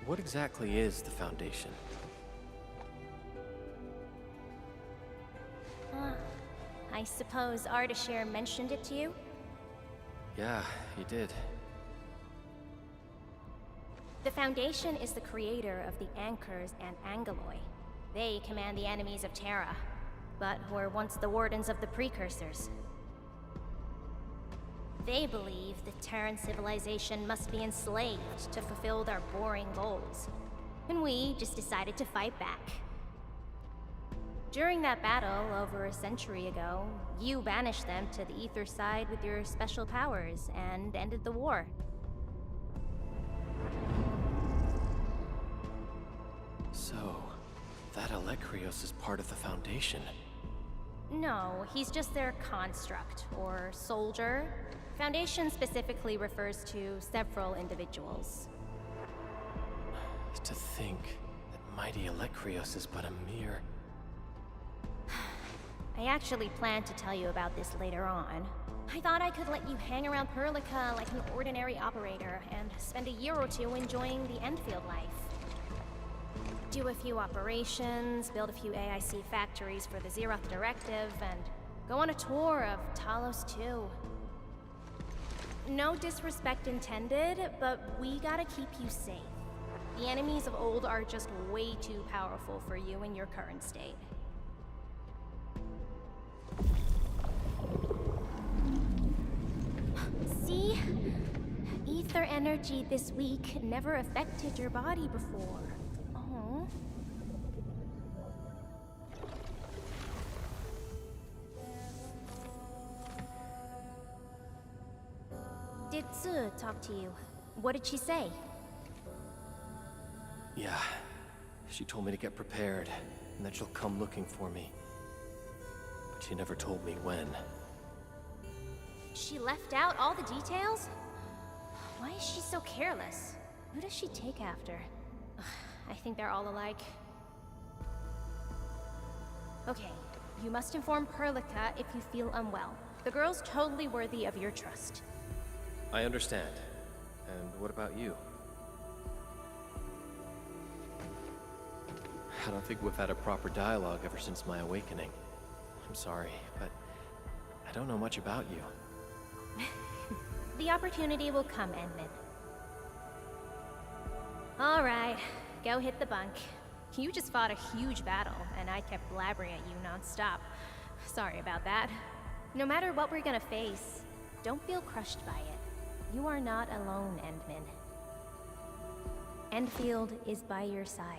Speaker 16: What exactly is the Foundation?
Speaker 6: I suppose Ardashir mentioned it to you?
Speaker 16: Yeah, he did.
Speaker 6: The Foundation is the creator of the Anchors and Angeloi. They command the enemies of Terra, but were once the wardens of the Precursors. They believe the Terran civilization must be enslaved to fulfill their boring goals. And we just decided to fight back. During that battle, over a century ago, you banished them to the Ether side with your special powers and ended the war.
Speaker 16: So, that Alekrios is part of the Foundation.
Speaker 6: No, he's just their construct, or soldier. Foundation specifically refers to several individuals.
Speaker 16: To think that mighty Alekrios is but a mere...
Speaker 6: I actually planned to tell you about this later on. I thought I could let you hang around Perlica like an ordinary operator and spend a year or two enjoying the Endfield life. Do a few operations, build a few AIC factories for the Zeroth Directive, and go on a tour of Talos-II. No disrespect intended, but we gotta keep you safe. The enemies of old are just way too powerful for you in your current state. See? Ether energy this week never affected your body before. Oh. Did Tsu talk to you? What did she say?
Speaker 16: Yeah. She told me to get prepared, and that she'll come looking for me. But she never told me when.
Speaker 6: She left out all the details? Why is she so careless? Who does she take after? Ugh, I think they're all alike. Okay, you must inform Perlica if you feel unwell. The girl's totally worthy of your trust.
Speaker 16: I understand. And what about you? I don't think we've had a proper dialogue ever since my awakening. I'm sorry, but I don't know much about you.
Speaker 6: The opportunity will come, Endman. All right, go hit the bunk. You just fought a huge battle, and I kept blabbering at you non-stop. Sorry about that. No matter what we're gonna face, don't feel crushed by it. You are not alone, Endman. Endfield is by your side.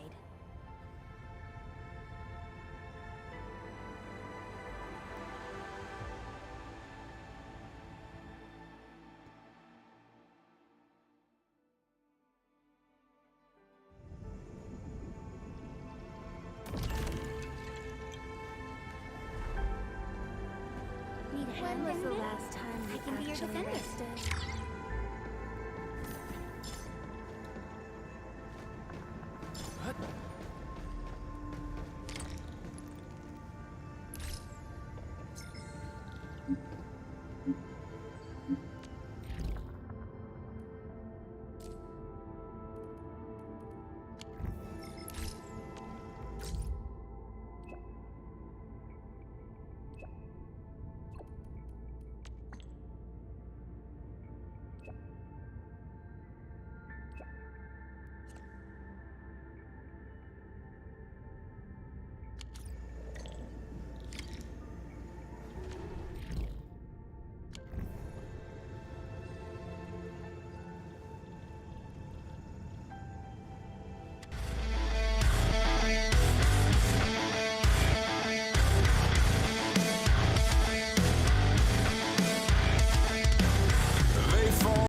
Speaker 8: When was the last time you actually rested?